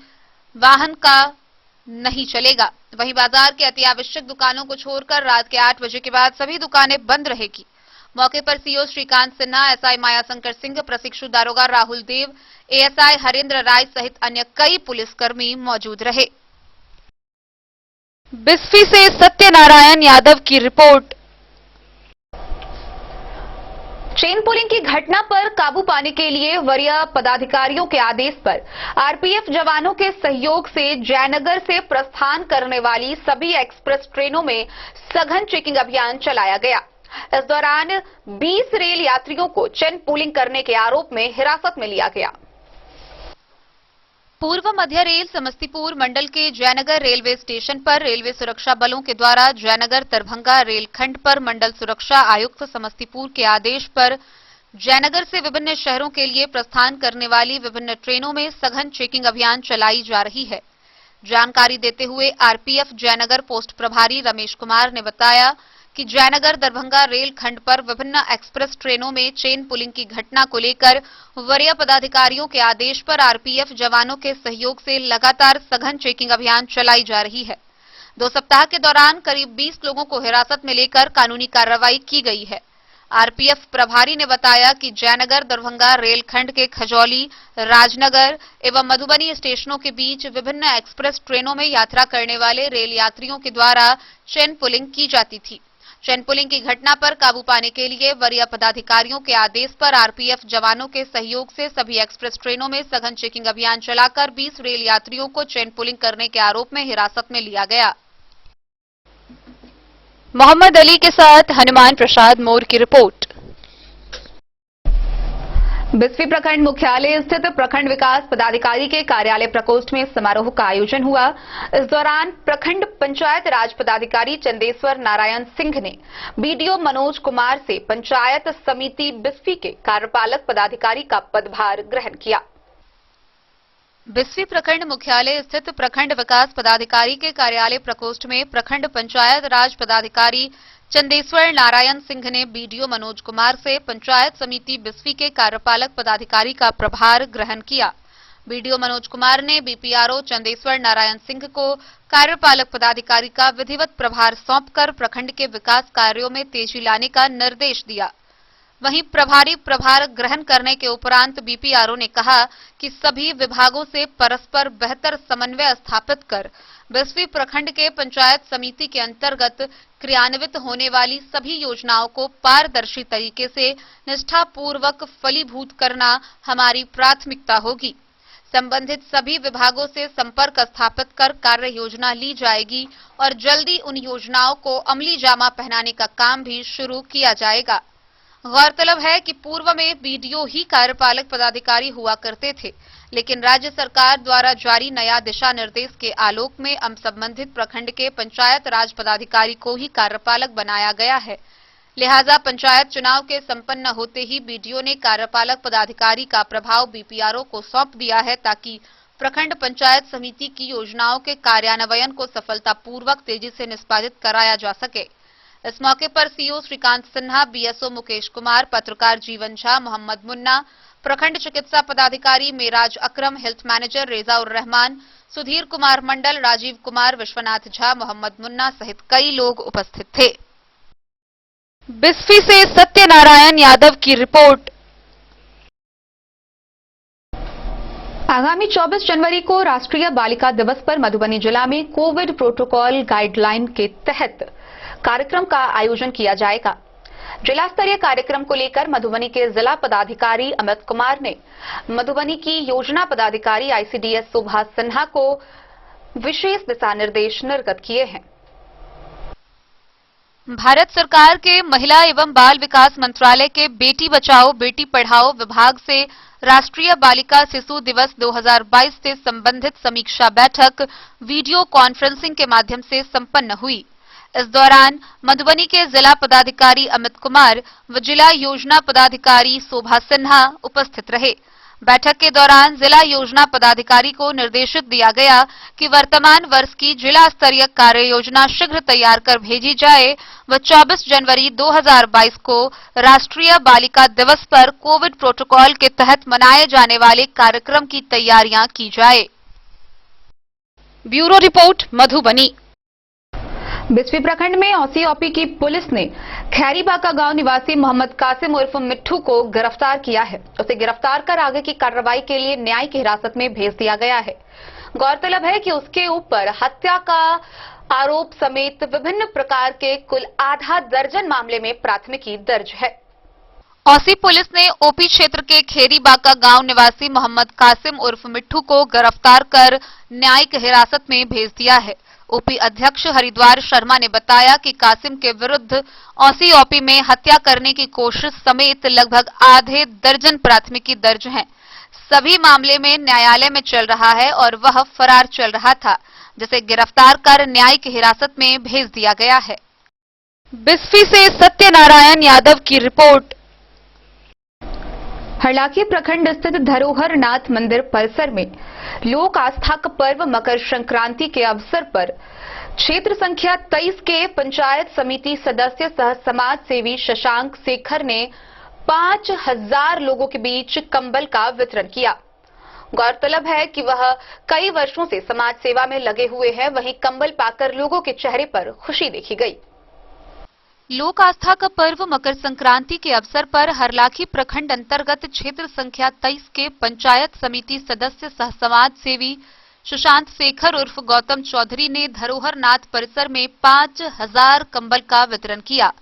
वाहन का नहीं चलेगा। वहीं बाजार के अतिआवश्यक दुकानों को छोड़कर रात के 8 बजे के बाद सभी दुकानें बंद रहेगी। मौके पर सीओ श्रीकांत सिन्हा, एसआई मायाशंकर सिंह, प्रशिक्षु दारोगा राहुल देव, एएसआई हरेंद्र राय सहित अन्य कई पुलिसकर्मी मौजूद रहे। बिस्फी से सत्यनारायण यादव की रिपोर्ट। चेन पुलिंग की घटना पर काबू पाने के लिए वरीय पदाधिकारियों के आदेश पर आरपीएफ जवानों के सहयोग से जयनगर से प्रस्थान करने वाली सभी एक्सप्रेस ट्रेनों में सघन चेकिंग अभियान चलाया गया। इस दौरान 20 रेल यात्रियों को चेन पुलिंग करने के आरोप में हिरासत में लिया गया। पूर्व मध्य रेल समस्तीपुर मंडल के जयनगर रेलवे स्टेशन पर रेलवे सुरक्षा बलों के द्वारा जयनगर दरभंगा रेलखंड पर मंडल सुरक्षा आयुक्त समस्तीपुर के आदेश पर जयनगर से विभिन्न शहरों के लिए प्रस्थान करने वाली विभिन्न ट्रेनों में सघन चेकिंग अभियान चलाई जा रही है। जानकारी देते हुए आरपीएफ जयनगर पोस्ट प्रभारी रमेश कुमार ने बताया कि जयनगर दरभंगा रेलखंड पर विभिन्न एक्सप्रेस ट्रेनों में चेन पुलिंग की घटना को लेकर वरीय पदाधिकारियों के आदेश पर आरपीएफ जवानों के सहयोग से लगातार सघन चेकिंग अभियान चलाई जा रही है। 2 सप्ताह के दौरान करीब 20 लोगों को हिरासत में लेकर कानूनी कार्रवाई की गई है। आरपीएफ प्रभारी ने बताया कि जयनगर दरभंगा रेलखंड के खजौली, राजनगर एवं मधुबनी स्टेशनों के बीच विभिन्न एक्सप्रेस ट्रेनों में यात्रा करने वाले रेल यात्रियों के द्वारा चेन पुलिंग की जाती थी। चेन पुलिंग की घटना पर काबू पाने के लिए वरीय पदाधिकारियों के आदेश पर आरपीएफ जवानों के सहयोग से सभी एक्सप्रेस ट्रेनों में सघन चेकिंग अभियान चलाकर 20 रेल यात्रियों को चेन पुलिंग करने के आरोप में हिरासत में लिया गया। मोहम्मद अली के साथ हनुमान प्रसाद मोर की रिपोर्ट। बिस्फी प्रखंड मुख्यालय स्थित प्रखंड विकास पदाधिकारी के कार्यालय प्रकोष्ठ में समारोह का आयोजन हुआ। इस दौरान प्रखंड पंचायत राज पदाधिकारी चंदेश्वर नारायण सिंह ने बीडीओ मनोज कुमार से पंचायत समिति बिस्फी के कार्यपालक पदाधिकारी का पदभार ग्रहण किया। बिस्फी प्रखंड मुख्यालय स्थित प्रखंड विकास पदाधिकारी के कार्यालय प्रकोष्ठ में प्रखंड पंचायत राज पदाधिकारी चंदेश्वर नारायण सिंह ने बीडीओ मनोज कुमार से पंचायत समिति बिस्फी के कार्यपालक पदाधिकारी का प्रभार ग्रहण किया। बीडीओ मनोज कुमार ने बीपीआरओ चंदेश्वर नारायण सिंह को कार्यपालक पदाधिकारी का विधिवत प्रभार सौंपकर प्रखंड के विकास कार्यों में तेजी लाने का निर्देश दिया। वहीं प्रभारी प्रभार ग्रहण करने के उपरांत बीपीआरओ ने कहा कि सभी विभागों से परस्पर बेहतर समन्वय स्थापित कर बिस्फी प्रखंड के पंचायत समिति के अंतर्गत क्रियान्वित होने वाली सभी योजनाओं को पारदर्शी तरीके से निष्ठापूर्वक फलीभूत करना हमारी प्राथमिकता होगी। संबंधित सभी विभागों से संपर्क स्थापित कर कार्य योजना ली जाएगी और जल्दी उन योजनाओं को अमली जामा पहनाने का काम भी शुरू किया जाएगा। गौरतलब है कि पूर्व में बीडीओ ही कार्यपालक पदाधिकारी हुआ करते थे, लेकिन राज्य सरकार द्वारा जारी नया दिशा निर्देश के आलोक में अब संबंधित प्रखंड के पंचायत राज पदाधिकारी को ही कार्यपालक बनाया गया है। लिहाजा पंचायत चुनाव के संपन्न होते ही बीडीओ ने कार्यपालक पदाधिकारी का प्रभाव बीपीआरओ को सौंप दिया है, ताकि प्रखंड पंचायत समिति की योजनाओं के कार्यान्वयन को सफलतापूर्वक तेजी से निष्पादित कराया जा सके। इस मौके पर सीओ श्रीकांत सिन्हा, बीएसओ मुकेश कुमार, पत्रकार जीवन झा, मोहम्मद मुन्ना, प्रखंड चिकित्सा पदाधिकारी मेराज अकरम, हेल्थ मैनेजर रेजा उर रहमान, सुधीर कुमार मंडल, राजीव कुमार, विश्वनाथ झा, मोहम्मद मुन्ना सहित कई लोग उपस्थित थे। बिस्फी से सत्यनारायण यादव की रिपोर्ट। आगामी 24 जनवरी को राष्ट्रीय बालिका दिवस पर मधुबनी जिला में कोविड प्रोटोकॉल गाइडलाइन के तहत कार्यक्रम का आयोजन किया जाएगा। जिला स्तरीय कार्यक्रम को लेकर मधुबनी के जिला पदाधिकारी अमित कुमार ने मधुबनी की योजना पदाधिकारी आईसीडीएस सुभाष सिन्हा को विशेष दिशा निर्देश निर्गत किए हैं। भारत सरकार के महिला एवं बाल विकास मंत्रालय के बेटी बचाओ बेटी पढ़ाओ विभाग से राष्ट्रीय बालिका शिशु दिवस 2022 से संबंधित समीक्षा बैठक वीडियो कॉन्फ्रेंसिंग के माध्यम से संपन्न हुई। इस दौरान मधुबनी के जिला पदाधिकारी अमित कुमार व जिला योजना पदाधिकारी शोभा सिन्हा उपस्थित रहे। बैठक के दौरान जिला योजना पदाधिकारी को निर्देशित दिया गया कि वर्तमान वर्ष की जिला स्तरीय कार्य योजना शीघ्र तैयार कर भेजी जाए व 24 जनवरी 2022 को राष्ट्रीय बालिका दिवस पर कोविड प्रोटोकॉल के तहत मनाए जाने वाले कार्यक्रम की तैयारियां की जाए। Bureau report, Madhubani. बिस्फी प्रखंड में ओसीओपी की पुलिस ने खैरीबाका गांव निवासी मोहम्मद कासिम उर्फ मिट्ठू को गिरफ्तार किया है। उसे गिरफ्तार कर आगे की कार्रवाई के लिए न्यायिक हिरासत में भेज दिया गया है। गौरतलब है कि उसके ऊपर हत्या का आरोप समेत विभिन्न प्रकार के कुल आधा दर्जन मामले में प्राथमिकी दर्ज है। औसी पुलिस ने ओपी क्षेत्र के खैरीबाका गांव निवासी मोहम्मद कासिम उर्फ मिट्ठू को गिरफ्तार कर न्यायिक हिरासत में भेज दिया है। ओपी अध्यक्ष हरिद्वार शर्मा ने बताया कि कासिम के विरुद्ध ओसीओपी में हत्या करने की कोशिश समेत लगभग आधे दर्जन प्राथमिकी दर्ज हैं। सभी मामले में न्यायालय में चल रहा है और वह फरार चल रहा था, जिसे गिरफ्तार कर न्यायिक हिरासत में भेज दिया गया है। बिस्फी से सत्यनारायण यादव की रिपोर्ट। हरलाखी प्रखंड स्थित धरोहर नाथ मंदिर परिसर में लोक आस्था का पर्व मकर संक्रांति के अवसर पर क्षेत्र संख्या 23 के पंचायत समिति सदस्य सह समाज सेवी शशांक शेखर ने 5000 लोगों के बीच कंबल का वितरण किया। गौरतलब है कि वह कई वर्षों से समाज सेवा में लगे हुए हैं। वहीं कंबल पाकर लोगों के चेहरे पर खुशी देखी गई। लोक आस्था का पर्व मकर संक्रांति के अवसर पर हरलाखी प्रखंड अंतर्गत क्षेत्र संख्या 23 के पंचायत समिति सदस्य सह समाज सेवी सुशांत शेखर उर्फ गौतम चौधरी ने धरोहर नाथ परिसर में 5000 कंबल का वितरण किया।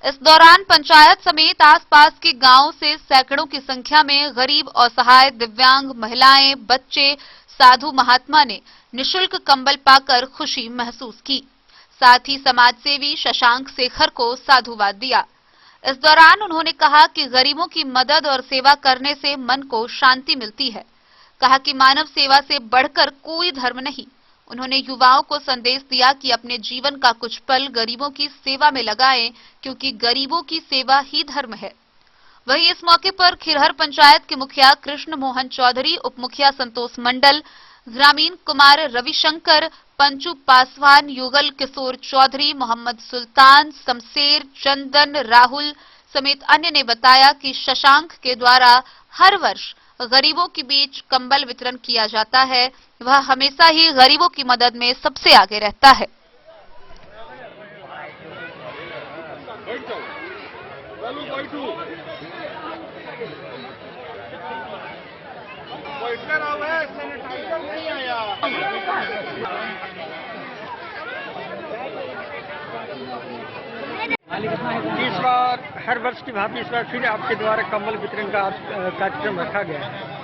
इस दौरान पंचायत समेत आसपास के गांवों से सैकड़ों की संख्या में गरीब, असहाय, दिव्यांग, महिलाएं, बच्चे, साधु महात्मा ने निःशुल्क कंबल पाकर खुशी महसूस की। साथ ही समाजसेवी शशांक शेखर को साधुवाद दिया। इस दौरान उन्होंने कहा कि गरीबों की मदद और सेवा करने से मन को शांति मिलती है। कहा कि मानव सेवा से बढ़कर कोई धर्म नहीं। उन्होंने युवाओं को संदेश दिया कि अपने जीवन का कुछ पल गरीबों की सेवा में लगाएं, क्योंकि गरीबों की सेवा ही धर्म है। वहीं इस मौके पर खिरहर पंचायत के मुखिया कृष्ण मोहन चौधरी, उप मुखिया संतोष मंडल, ग्रामीण कुमार रविशंकर, पंचू पासवान, युगल किशोर चौधरी, मोहम्मद सुल्तान, शमशेर, चंदन, राहुल समेत अन्य ने बताया कि शशांक के द्वारा हर वर्ष गरीबों के बीच कंबल वितरण किया जाता है। वह हमेशा ही गरीबों की मदद में सबसे आगे रहता है। इस बार हर वर्ष की भांति इस बार फिर आपके द्वारा कंबल वितरण का कार्यक्रम रखा गया है।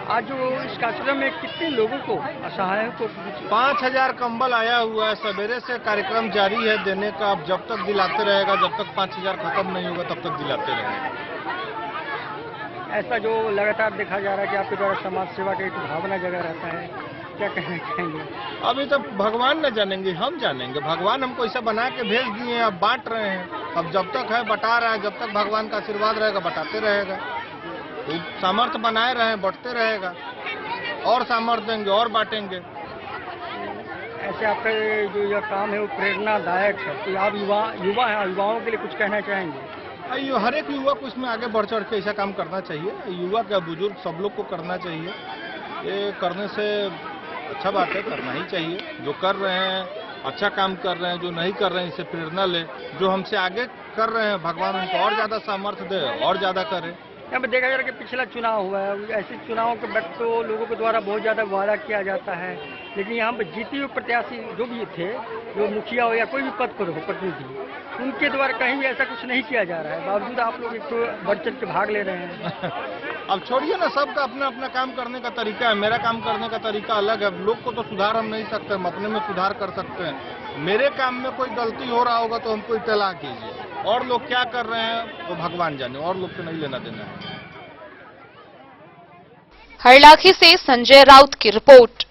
आज जो इस कार्यक्रम में कितने लोगों को, असहायों को 5000 कंबल आया हुआ है। सवेरे से कार्यक्रम जारी है देने का। अब जब तक दिलाते रहेगा, जब तक 5000 खत्म नहीं होगा तब तक दिलाते रहेगा। ऐसा जो लगातार देखा जा रहा है कि आपके द्वारा समाज सेवा का एक भावना जगह रहता है, क्या कहना चाहेंगे? अभी तो भगवान न जानेंगे, हम जानेंगे। भगवान हमको ऐसा बना के भेज दिए, अब बांट रहे हैं। अब जब तक है बटा रहा है, जब तक भगवान का आशीर्वाद रहेगा बटाते रहेगा। तो सामर्थ्य बनाए रहे, बढ़ते रहेगा, और सामर्थ्य देंगे और बांटेंगे। ऐसे आपका जो यह काम है वो प्रेरणादायक है। तो आप युवा हैं, युवाओं के लिए कुछ कहना चाहेंगे? हर एक युवा को इसमें आगे बढ़ चढ़ के ऐसा काम करना चाहिए। युवा क्या, बुजुर्ग सब लोग को करना चाहिए। ये करने से अच्छा बात है, करना ही चाहिए। जो कर रहे हैं अच्छा काम कर रहे हैं, जो नहीं कर रहे हैं इससे प्रेरणा ले। जो हमसे आगे कर रहे हैं भगवान उनको और ज्यादा सामर्थ्य दे, और ज्यादा करे। यहाँ पर देखा जा रहा है कि पिछला चुनाव हुआ है, ऐसे चुनावों के वक्त तो लोगों के द्वारा बहुत ज़्यादा वादा किया जाता है, लेकिन यहाँ पर जीते हुए प्रत्याशी जो भी थे, जो मुखिया हो या कोई भी पद पर हो प्रतिनिधि, उनके द्वारा कहीं भी ऐसा कुछ नहीं किया जा रहा है। बावजूद आप लोग एक तो बढ़ चढ़ के भाग ले रहे हैं। अब छोड़िए ना, सबका अपना अपना काम करने का तरीका है। मेरा काम करने का तरीका अलग है। लोग को तो सुधार हम नहीं सकते, हम अपने में सुधार कर सकते हैं। मेरे काम में कोई गलती हो रहा होगा तो हमको इत्तला कीजिए। और लोग क्या कर रहे हैं वो भगवान जाने, और लोग को नहीं लेना देना है। हरलाखी से संजय राउत की रिपोर्ट।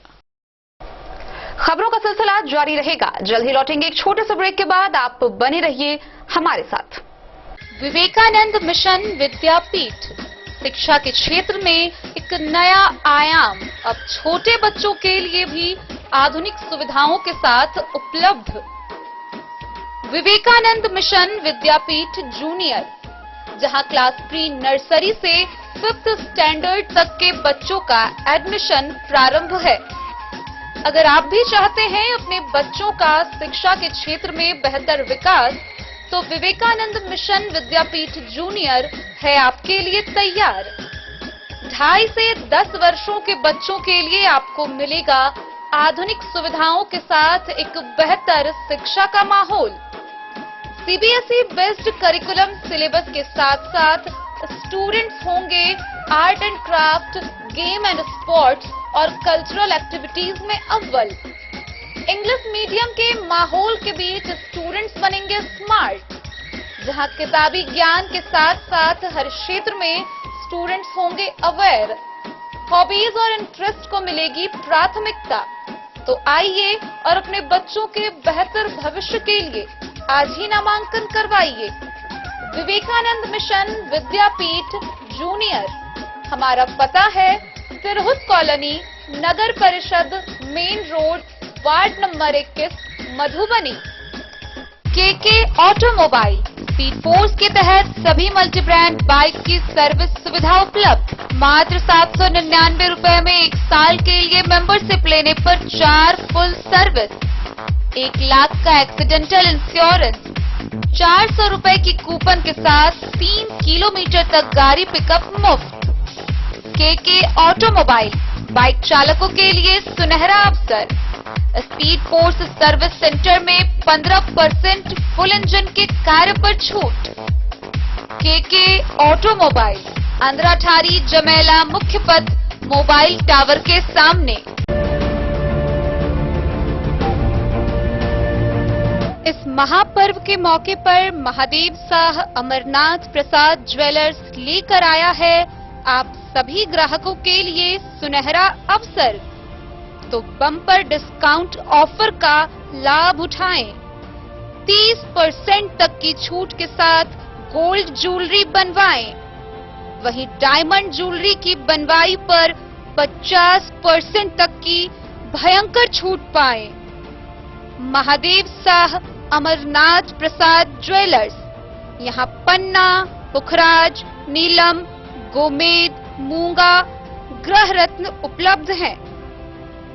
खबरों का सिलसिला जारी रहेगा। जल्द ही लौटेंगे एक छोटे से ब्रेक के बाद। आप बने रहिए हमारे साथ। विवेकानंद मिशन विद्यापीठ शिक्षा के क्षेत्र में एक नया आयाम अब छोटे बच्चों के लिए भी आधुनिक सुविधाओं के साथ उपलब्ध। विवेकानंद मिशन विद्यापीठ जूनियर, जहां क्लास प्री नर्सरी से 5th स्टैंडर्ड तक के बच्चों का एडमिशन प्रारंभ है। अगर आप भी चाहते हैं अपने बच्चों का शिक्षा के क्षेत्र में बेहतर विकास, तो विवेकानंद मिशन विद्यापीठ जूनियर है आपके लिए तैयार। 2.5 से 10 वर्षों के बच्चों के लिए आपको मिलेगा आधुनिक सुविधाओं के साथ एक बेहतर शिक्षा का माहौल। सीबीएसई बेस्ड करिकुलम सिलेबस के साथ साथ स्टूडेंट्स होंगे art and craft, game and sports और कल्चरल एक्टिविटीज में अव्वल। इंग्लिश मीडियम के माहौल के बीच स्टूडेंट्स बनेंगे स्मार्ट, जहां किताबी ज्ञान के साथ साथ हर क्षेत्र में स्टूडेंट्स होंगे अवेयर। हॉबीज और इंटरेस्ट को मिलेगी प्राथमिकता। तो आइए और अपने बच्चों के बेहतर भविष्य के लिए आज ही नामांकन करवाइए। Vivekananda mission Vidyapeeth junior. हमारा पता है तिरहुत कॉलोनी, नगर परिषद, main road, ward number 21, Madhubani. KK automobile speed force के तहत सभी मल्टी ब्रांड बाइक की सर्विस सुविधा उपलब्ध। मात्र 799 रुपए में 1 साल के लिए मेंबरशिप लेने पर 4 फुल सर्विस, 1 लाख का एक्सीडेंटल इंश्योरेंस, 400 रुपए की कूपन के साथ 3 किलोमीटर तक गाड़ी पिकअप मुफ्त। केके ऑटोमोबाइल बाइक चालकों के लिए सुनहरा अवसर। स्पीड फोर्स सर्विस सेंटर में 15% फुल इंजन के कार्य पर छूट। केके ऑटोमोबाइल, अंद्राठारी जमेला मुख्य पथ, मोबाइल टावर के सामने। इस महापर्व के मौके पर महादेव शाह अमरनाथ प्रसाद ज्वेलर्स लेकर आया है आप सभी ग्राहकों के लिए सुनहरा अवसर। तो बम्पर डिस्काउंट ऑफर का लाभ उठाएं। 30% तक की छूट के साथ गोल्ड ज्वेलरी बनवाएं। वहीं डायमंड ज्वेलरी की बनवाई पर 50% तक की भयंकर छूट पाएं। महादेव शाह अमरनाथ प्रसाद ज्वेलर्स, यहाँ पन्ना, पुखराज, नीलम, गोमेद, मूंगा, ग्रह रत्न उपलब्ध हैं।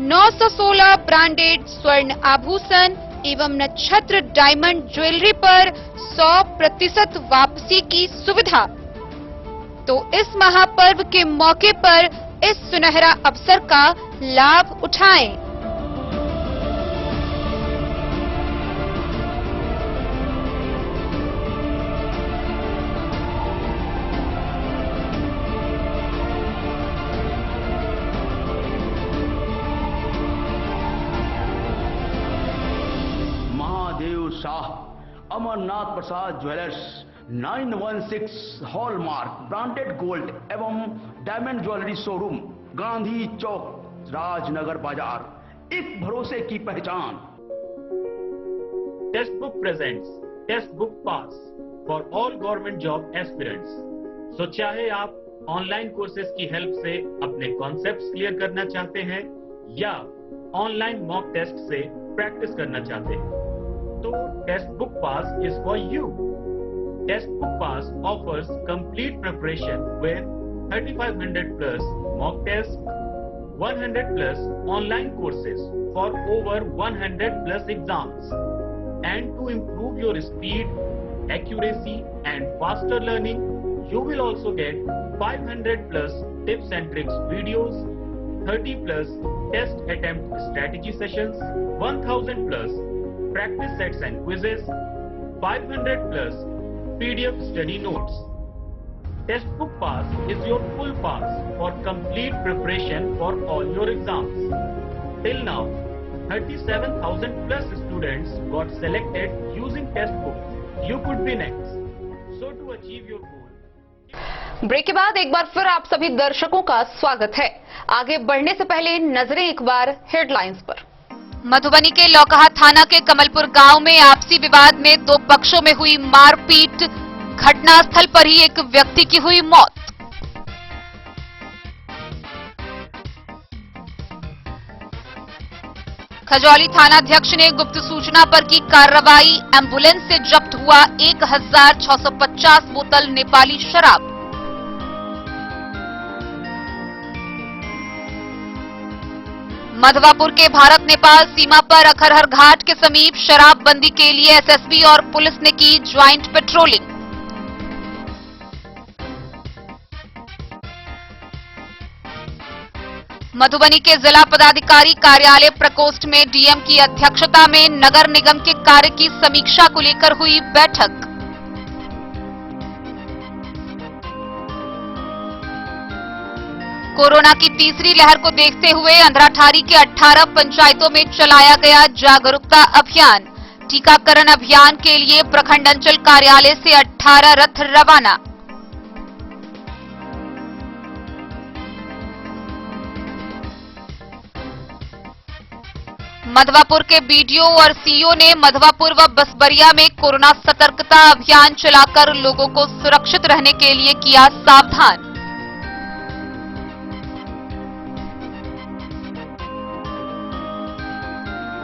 916 ब्रांडेड स्वर्ण आभूषण एवं नक्षत्र डायमंड ज्वेलरी पर 100% वापसी की सुविधा। तो इस महापर्व के मौके पर इस सुनहरा अवसर का लाभ उठाएं। Shah Amarnath Prasad jewellers 916 hallmark branded gold एवं diamond jewellery showroom, Gandhi Chowk, Rajnagar बाजार, एक भरोसे की पहचान। Test book presents test book pass for all government job aspirants. So चाहे आप ऑनलाइन कोर्सेज की हेल्प से अपने कॉन्सेप्ट्स क्लियर करना चाहते हैं या ऑनलाइन मॉक टेस्ट से प्रैक्टिस करना चाहते हैं, तो test book pass is for you. Test book pass offers complete preparation with 3500 plus mock tests, 100 plus online courses for over 100 plus exams. And to improve your speed, accuracy and faster learning, you will also get 500 plus tips and tricks videos, 30 plus test attempt strategy sessions, 1000 plus practice sets and quizzes, 500 plus PDF study notes. Test book pass is your full pass for complete preparation for all your exams. Till now, 37,000 plus students got selected using test book. You could be next. So to achieve your goal. Break के बाद एक बार फिर आप सभी दर्शकों का स्वागत है। आगे बढ़ने से पहले नजरें एक बार हेडलाइंस पर। मधुबनी के लौकहा थाना के कमलपुर गांव में आपसी विवाद में दो पक्षों में हुई मारपीट, घटनास्थल पर ही एक व्यक्ति की हुई मौत। खजौली थानाध्यक्ष ने गुप्त सूचना पर की कार्रवाई, एम्बुलेंस से जब्त हुआ 1650 बोतल नेपाली शराब। मधवापुर के भारत नेपाल सीमा पर अखरहर घाट के समीप शराबबंदी के लिए एसएसबी और पुलिस ने की ज्वाइंट पेट्रोलिंग। मधुबनी के जिला पदाधिकारी कार्यालय प्रकोष्ठ में डीएम की अध्यक्षता में नगर निगम के कार्य की समीक्षा को लेकर हुई बैठक। कोरोना की तीसरी लहर को देखते हुए अंधराठारी के 18 पंचायतों में चलाया गया जागरूकता अभियान। टीकाकरण अभियान के लिए प्रखंड अंचल कार्यालय से 18 रथ रवाना। मधवापुर के बीडीओ और सीईओ ने मधवापुर व बसबरिया में कोरोना सतर्कता अभियान चलाकर लोगों को सुरक्षित रहने के लिए किया सावधान।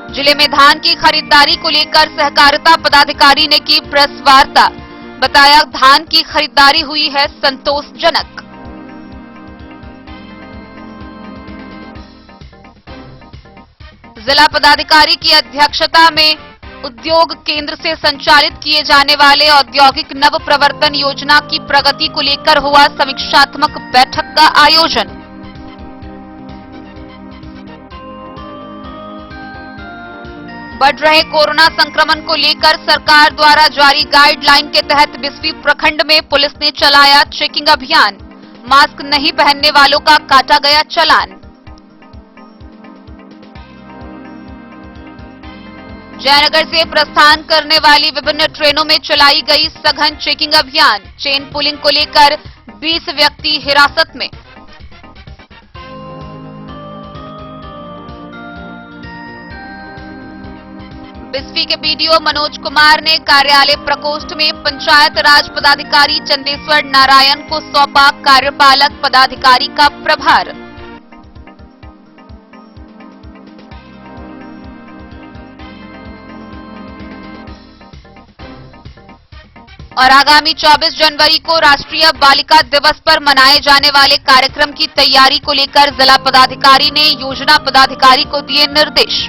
जिले में धान की खरीदारी को लेकर सहकारिता पदाधिकारी ने की प्रेस वार्ता, बताया धान की खरीदारी हुई है संतोषजनक। जिला पदाधिकारी की अध्यक्षता में उद्योग केंद्र से संचालित किए जाने वाले औद्योगिक नव प्रवर्तन योजना की प्रगति को लेकर हुआ समीक्षात्मक बैठक का आयोजन। बढ़ रहे कोरोना संक्रमण को लेकर सरकार द्वारा जारी गाइडलाइन के तहत बिस्फी प्रखंड में पुलिस ने चलाया चेकिंग अभियान। मास्क नहीं पहनने वालों का काटा गया चालान। जयनगर से प्रस्थान करने वाली विभिन्न ट्रेनों में चलाई गई सघन चेकिंग अभियान। चेन पुलिंग को लेकर 20 व्यक्ति हिरासत में। बिस्फी के बीडीओ मनोज कुमार ने कार्यालय प्रकोष्ठ में पंचायत राज पदाधिकारी चंदेश्वर नारायण को सौंपा कार्यपालक पदाधिकारी का प्रभार। और आगामी 24 जनवरी को राष्ट्रीय बालिका दिवस पर मनाए जाने वाले कार्यक्रम की तैयारी को लेकर जिला पदाधिकारी ने योजना पदाधिकारी को दिए निर्देश।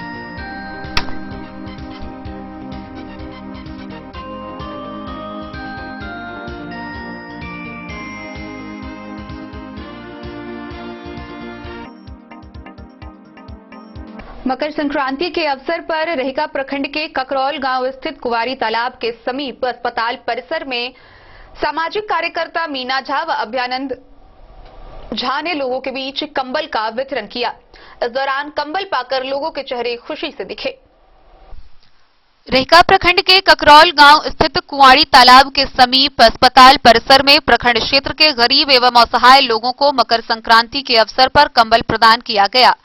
मकर संक्रांति के अवसर पर रेहका प्रखंड के ककरौल गांव स्थित कुंवारी तालाब के समीप अस्पताल परिसर में सामाजिक कार्यकर्ता मीना झा व अभ्यानंद झा ने लोगों के बीच कंबल का वितरण किया। इस दौरान कंबल पाकर लोगों के चेहरे खुशी से दिखे। रेहका प्रखंड के ककरौल गांव स्थित कुंवारी तालाब के समीप अस्पताल परिसर में प्रखंड क्षेत्र के गरीब एवं असहाय लोगों को मकर संक्रांति के अवसर पर कंबल प्रदान किया गया।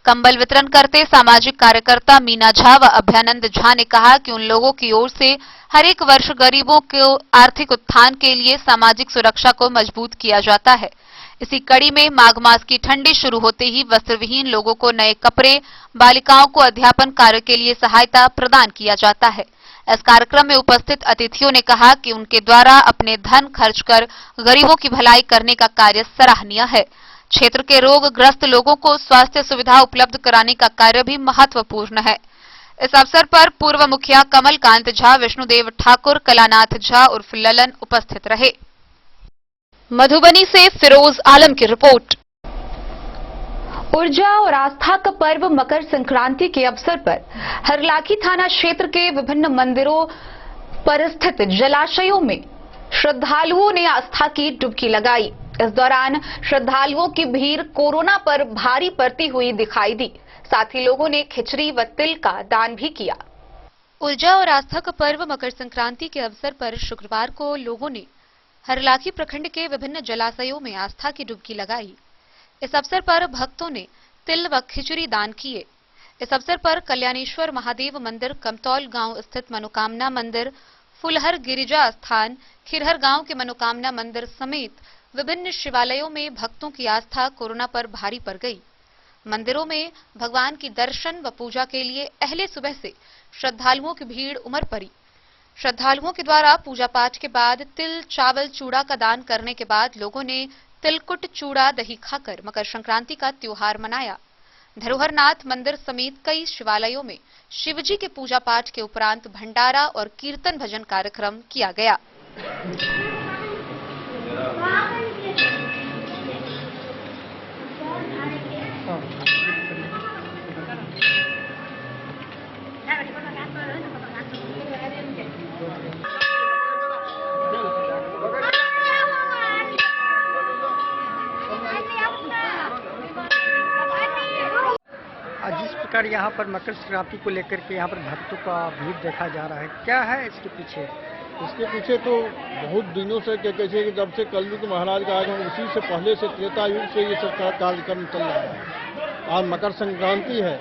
कंबल वितरण करते सामाजिक कार्यकर्ता मीना झा व अभ्यानंद झा ने कहा कि उन लोगों की ओर से हर एक वर्ष गरीबों को आर्थिक उत्थान के लिए सामाजिक सुरक्षा को मजबूत किया जाता है। इसी कड़ी में माघ मास की ठंडी शुरू होते ही वस्त्रविहीन लोगों को नए कपड़े, बालिकाओं को अध्यापन कार्य के लिए सहायता प्रदान किया जाता है। इस कार्यक्रम में उपस्थित अतिथियों ने कहा कि उनके द्वारा अपने धन खर्च कर गरीबों की भलाई करने का कार्य सराहनीय है। क्षेत्र के रोगग्रस्त लोगों को स्वास्थ्य सुविधा उपलब्ध कराने का कार्य भी महत्वपूर्ण है। इस अवसर पर पूर्व मुखिया कमलकांत झा, विष्णुदेव ठाकुर, कलानाथ झा उर्फ ललन उपस्थित रहे। मधुबनी से फिरोज आलम की रिपोर्ट। ऊर्जा और आस्था का पर्व मकर संक्रांति के अवसर पर हरलाखी थाना क्षेत्र के विभिन्न मंदिरों पर स्थित जलाशयों में श्रद्धालुओं ने आस्था की डुबकी लगाई। इस दौरान श्रद्धालुओं की भीड़ कोरोना पर भारी पड़ती हुई दिखाई दी। साथ ही लोगों ने खिचड़ी व तिल का दान भी किया। ऊर्जा और आस्था का पर्व मकर संक्रांति के अवसर पर शुक्रवार को लोगों ने हरलाखी प्रखंड के विभिन्न जलाशयों में आस्था की डुबकी लगाई। इस अवसर पर भक्तों ने तिल व खिचड़ी दान किए। इस अवसर पर कल्याणेश्वर महादेव मंदिर, कमतौल गांव स्थित मनोकामना मंदिर, फुलहर गिरिजा स्थान, खिरहर गांव के मनोकामना मंदिर समेत विभिन्न शिवालयों में भक्तों की आस्था कोरोना पर भारी पड़ गई। मंदिरों में भगवान की दर्शन व पूजा के लिए अहले सुबह से श्रद्धालुओं की भीड़ उमड़ पड़ी। श्रद्धालुओं के द्वारा पूजा पाठ के बाद तिल, चावल, चूड़ा का दान करने के बाद लोगों ने तिलकुट, चूड़ा, दही खाकर मकर संक्रांति का त्योहार मनाया। धरोहरनाथ मंदिर समेत कई शिवालयों में शिवजी के पूजा पाठ के उपरांत भंडारा और कीर्तन भजन कार्यक्रम किया गया। जिस प्रकार यहाँ पर मकर संक्रांति को लेकर के यहाँ पर भक्तों का भीड़ देखा जा रहा है, क्या है इसके पीछे? इसके पीछे तो बहुत दिनों से कैसे कि जब से कलयुग महाराज का आगमन, उसी से पहले से त्रेता युग से ये सब कार्यक्रम चल रहा है। आज मकर संक्रांति है,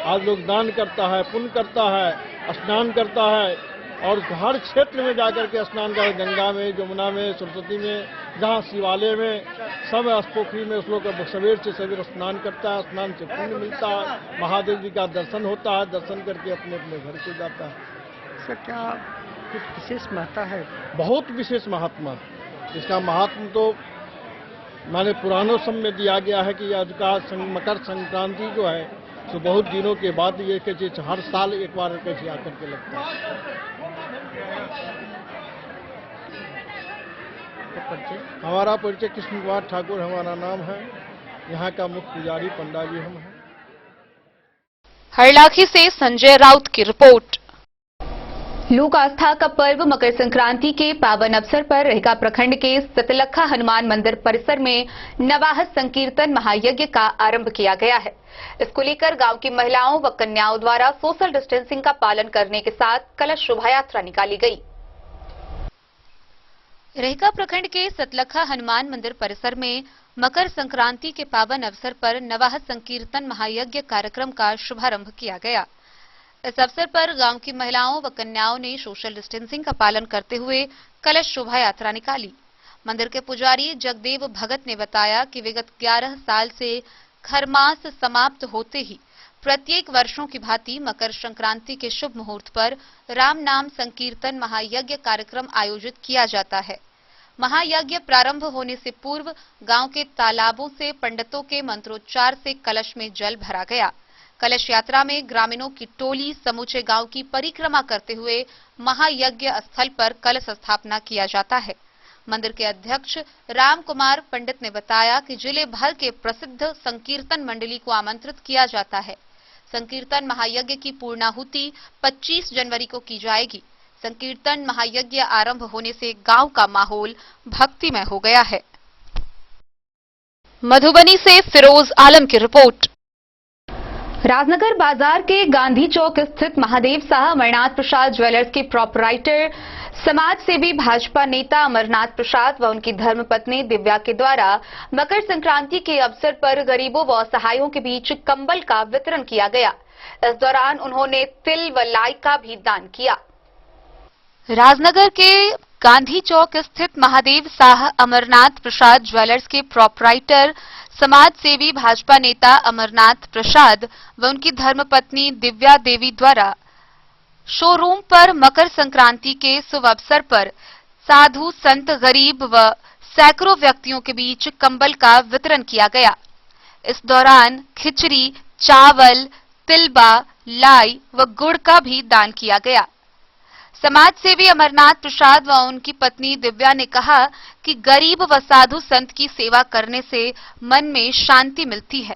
आज लोग दान करता है, पुण्य करता है, स्नान करता है और हर क्षेत्र में जाकर के स्नान कर, गंगा में, यमुना में, सरस्वती में, जहाँ शिवालय में, सब पोखरी में उस लोग सवेर से सवेर स्नान करता है। स्नान से पुण्य मिलता है, महादेव जी का दर्शन होता है, दर्शन करके अपने अपने घर को जाता है। सर, क्या कुछ विशेष महत्ता है? बहुत विशेष महात्मा। इसका महात्मा तो माने पुरानों समय में दिया गया है कि आज का मकर संक्रांति जो है तो बहुत दिनों के बाद ये कैसे हर साल एक बार कैसे आकर के लगता है। हमारा परिचय कृष्ण कुमार ठाकुर हमारा नाम है। यहाँ का मुख्य पुजारी पंडा जी हम हैं। हरलाखी से संजय राउत की रिपोर्ट। लोक आस्था का पर्व मकर संक्रांति के पावन अवसर पर रेहका प्रखंड के सतलखा हनुमान मंदिर परिसर में नवाह संकीर्तन महायज्ञ का आरंभ किया गया है। इसको लेकर गांव की महिलाओं व कन्याओं द्वारा सोशल डिस्टेंसिंग का पालन करने के साथ कलश शोभा यात्रा निकाली गई। रेहका प्रखंड के सतलखा हनुमान मंदिर परिसर में मकर संक्रांति के पावन अवसर पर नवाह संकीर्तन महायज्ञ कार्यक्रम का शुभारंभ किया गया। इस अवसर पर गांव की महिलाओं व कन्याओं ने सोशल डिस्टेंसिंग का पालन करते हुए कलश शोभा यात्रा निकाली। मंदिर के पुजारी जगदेव भगत ने बताया कि विगत 11 साल से खरमास समाप्त होते ही प्रत्येक वर्षों की भांति मकर संक्रांति के शुभ मुहूर्त पर राम नाम संकीर्तन महायज्ञ कार्यक्रम आयोजित किया जाता है। महायज्ञ प्रारंभ होने से पूर्व गांव के तालाबों से पंडितों के मंत्रोच्चार से कलश में जल भरा गया। कलश यात्रा में ग्रामीणों की टोली समूचे गांव की परिक्रमा करते हुए महायज्ञ स्थल पर कलश स्थापना किया जाता है। मंदिर के अध्यक्ष राम कुमार पंडित ने बताया कि जिले भर के प्रसिद्ध संकीर्तन मंडली को आमंत्रित किया जाता है। संकीर्तन महायज्ञ की पूर्णाहुति 25 जनवरी को की जाएगी। संकीर्तन महायज्ञ आरंभ होने से गांव का माहौल भक्तिमय हो गया है। मधुबनी से फिरोज आलम की रिपोर्ट। राजनगर बाजार के गांधी चौक स्थित महादेव शाह अमरनाथ प्रसाद ज्वेलर्स के प्रोपराइटर समाज सेवी भाजपा नेता अमरनाथ प्रसाद व उनकी धर्मपत्नी दिव्या के द्वारा मकर संक्रांति के अवसर पर गरीबों व असहायों के बीच कंबल का वितरण किया गया। इस दौरान उन्होंने तिल व लाई का भी दान किया। राजनगर के गांधी चौक स्थित महादेव शाह अमरनाथ प्रसाद ज्वेलर्स के प्रोपराइटर समाज सेवी भाजपा नेता अमरनाथ प्रसाद व उनकी धर्मपत्नी दिव्या देवी द्वारा शोरूम पर मकर संक्रांति के शुभ अवसर पर साधु संत गरीब व सैकड़ों व्यक्तियों के बीच कंबल का वितरण किया गया। इस दौरान खिचड़ी, चावल, तिलबा, लाई व गुड़ का भी दान किया गया। समाज सेवी अमरनाथ प्रसाद व उनकी पत्नी दिव्या ने कहा कि गरीब व साधु संत की सेवा करने से मन में शांति मिलती है।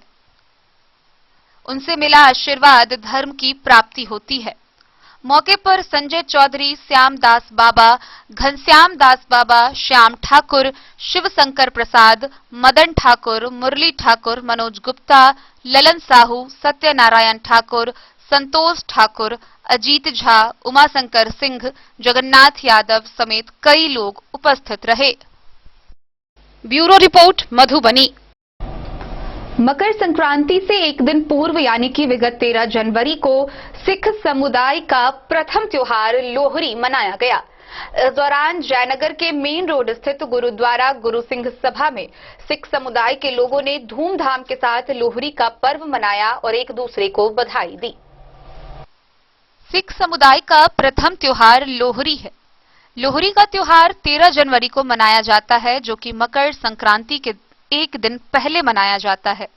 उनसे मिला आशीर्वाद धर्म की प्राप्ति होती है। मौके पर संजय चौधरी, श्याम दास बाबा, घनश्याम दास बाबा, श्याम ठाकुर, शिव शंकर प्रसाद, मदन ठाकुर, मुरली ठाकुर, मनोज गुप्ता, ललन साहू, सत्यनारायण ठाकुर, संतोष ठाकुर, अजीत झा, उमाशंकर सिंह, जगन्नाथ यादव समेत कई लोग उपस्थित रहे। Bureau report, Madhubani. मकर संक्रांति से एक दिन पूर्व यानी कि विगत 13 जनवरी को सिख समुदाय का प्रथम त्योहार लोहरी मनाया गया। इस दौरान जयनगर के मेन रोड स्थित गुरुद्वारा गुरु सिंह सभा में सिख समुदाय के लोगों ने धूमधाम के साथ लोहरी का पर्व मनाया और एक दूसरे को बधाई दी। सिख समुदाय का प्रथम त्योहार लोहरी है। लोहरी का त्योहार 13 जनवरी को मनाया जाता है, जो कि मकर संक्रांति के एक दिन पहले मनाया जाता है।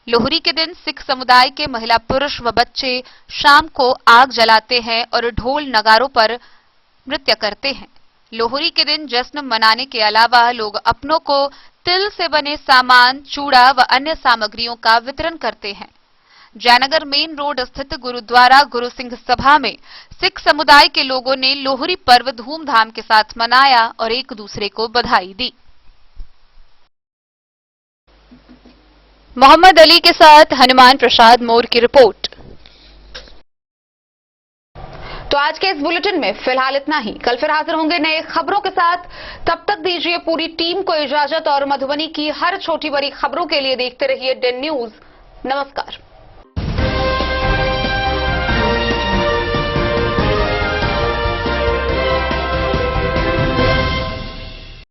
लोहरी के दिन सिख समुदाय के महिला, पुरुष व बच्चे शाम को आग जलाते हैं और ढोल नगारों पर नृत्य करते हैं। लोहरी के दिन जश्न मनाने के अलावा लोग अपनों को तिल से बने सामान, चूड़ा व अन्य सामग्रियों का वितरण करते हैं। जयनगर मेन रोड स्थित गुरुद्वारा गुरु सिंह सभा में सिख समुदाय के लोगों ने लोहरी पर्व धूमधाम के साथ मनाया और एक दूसरे को बधाई दी। मोहम्मद अली के साथ हनुमान प्रसाद मोर की रिपोर्ट। तो आज के इस बुलेटिन में फिलहाल इतना ही। कल फिर हाजिर होंगे नए खबरों के साथ। तब तक दीजिए पूरी टीम को इजाजत और मधुबनी की हर छोटी बड़ी खबरों के लिए देखते रहिए डेन न्यूज। नमस्कार।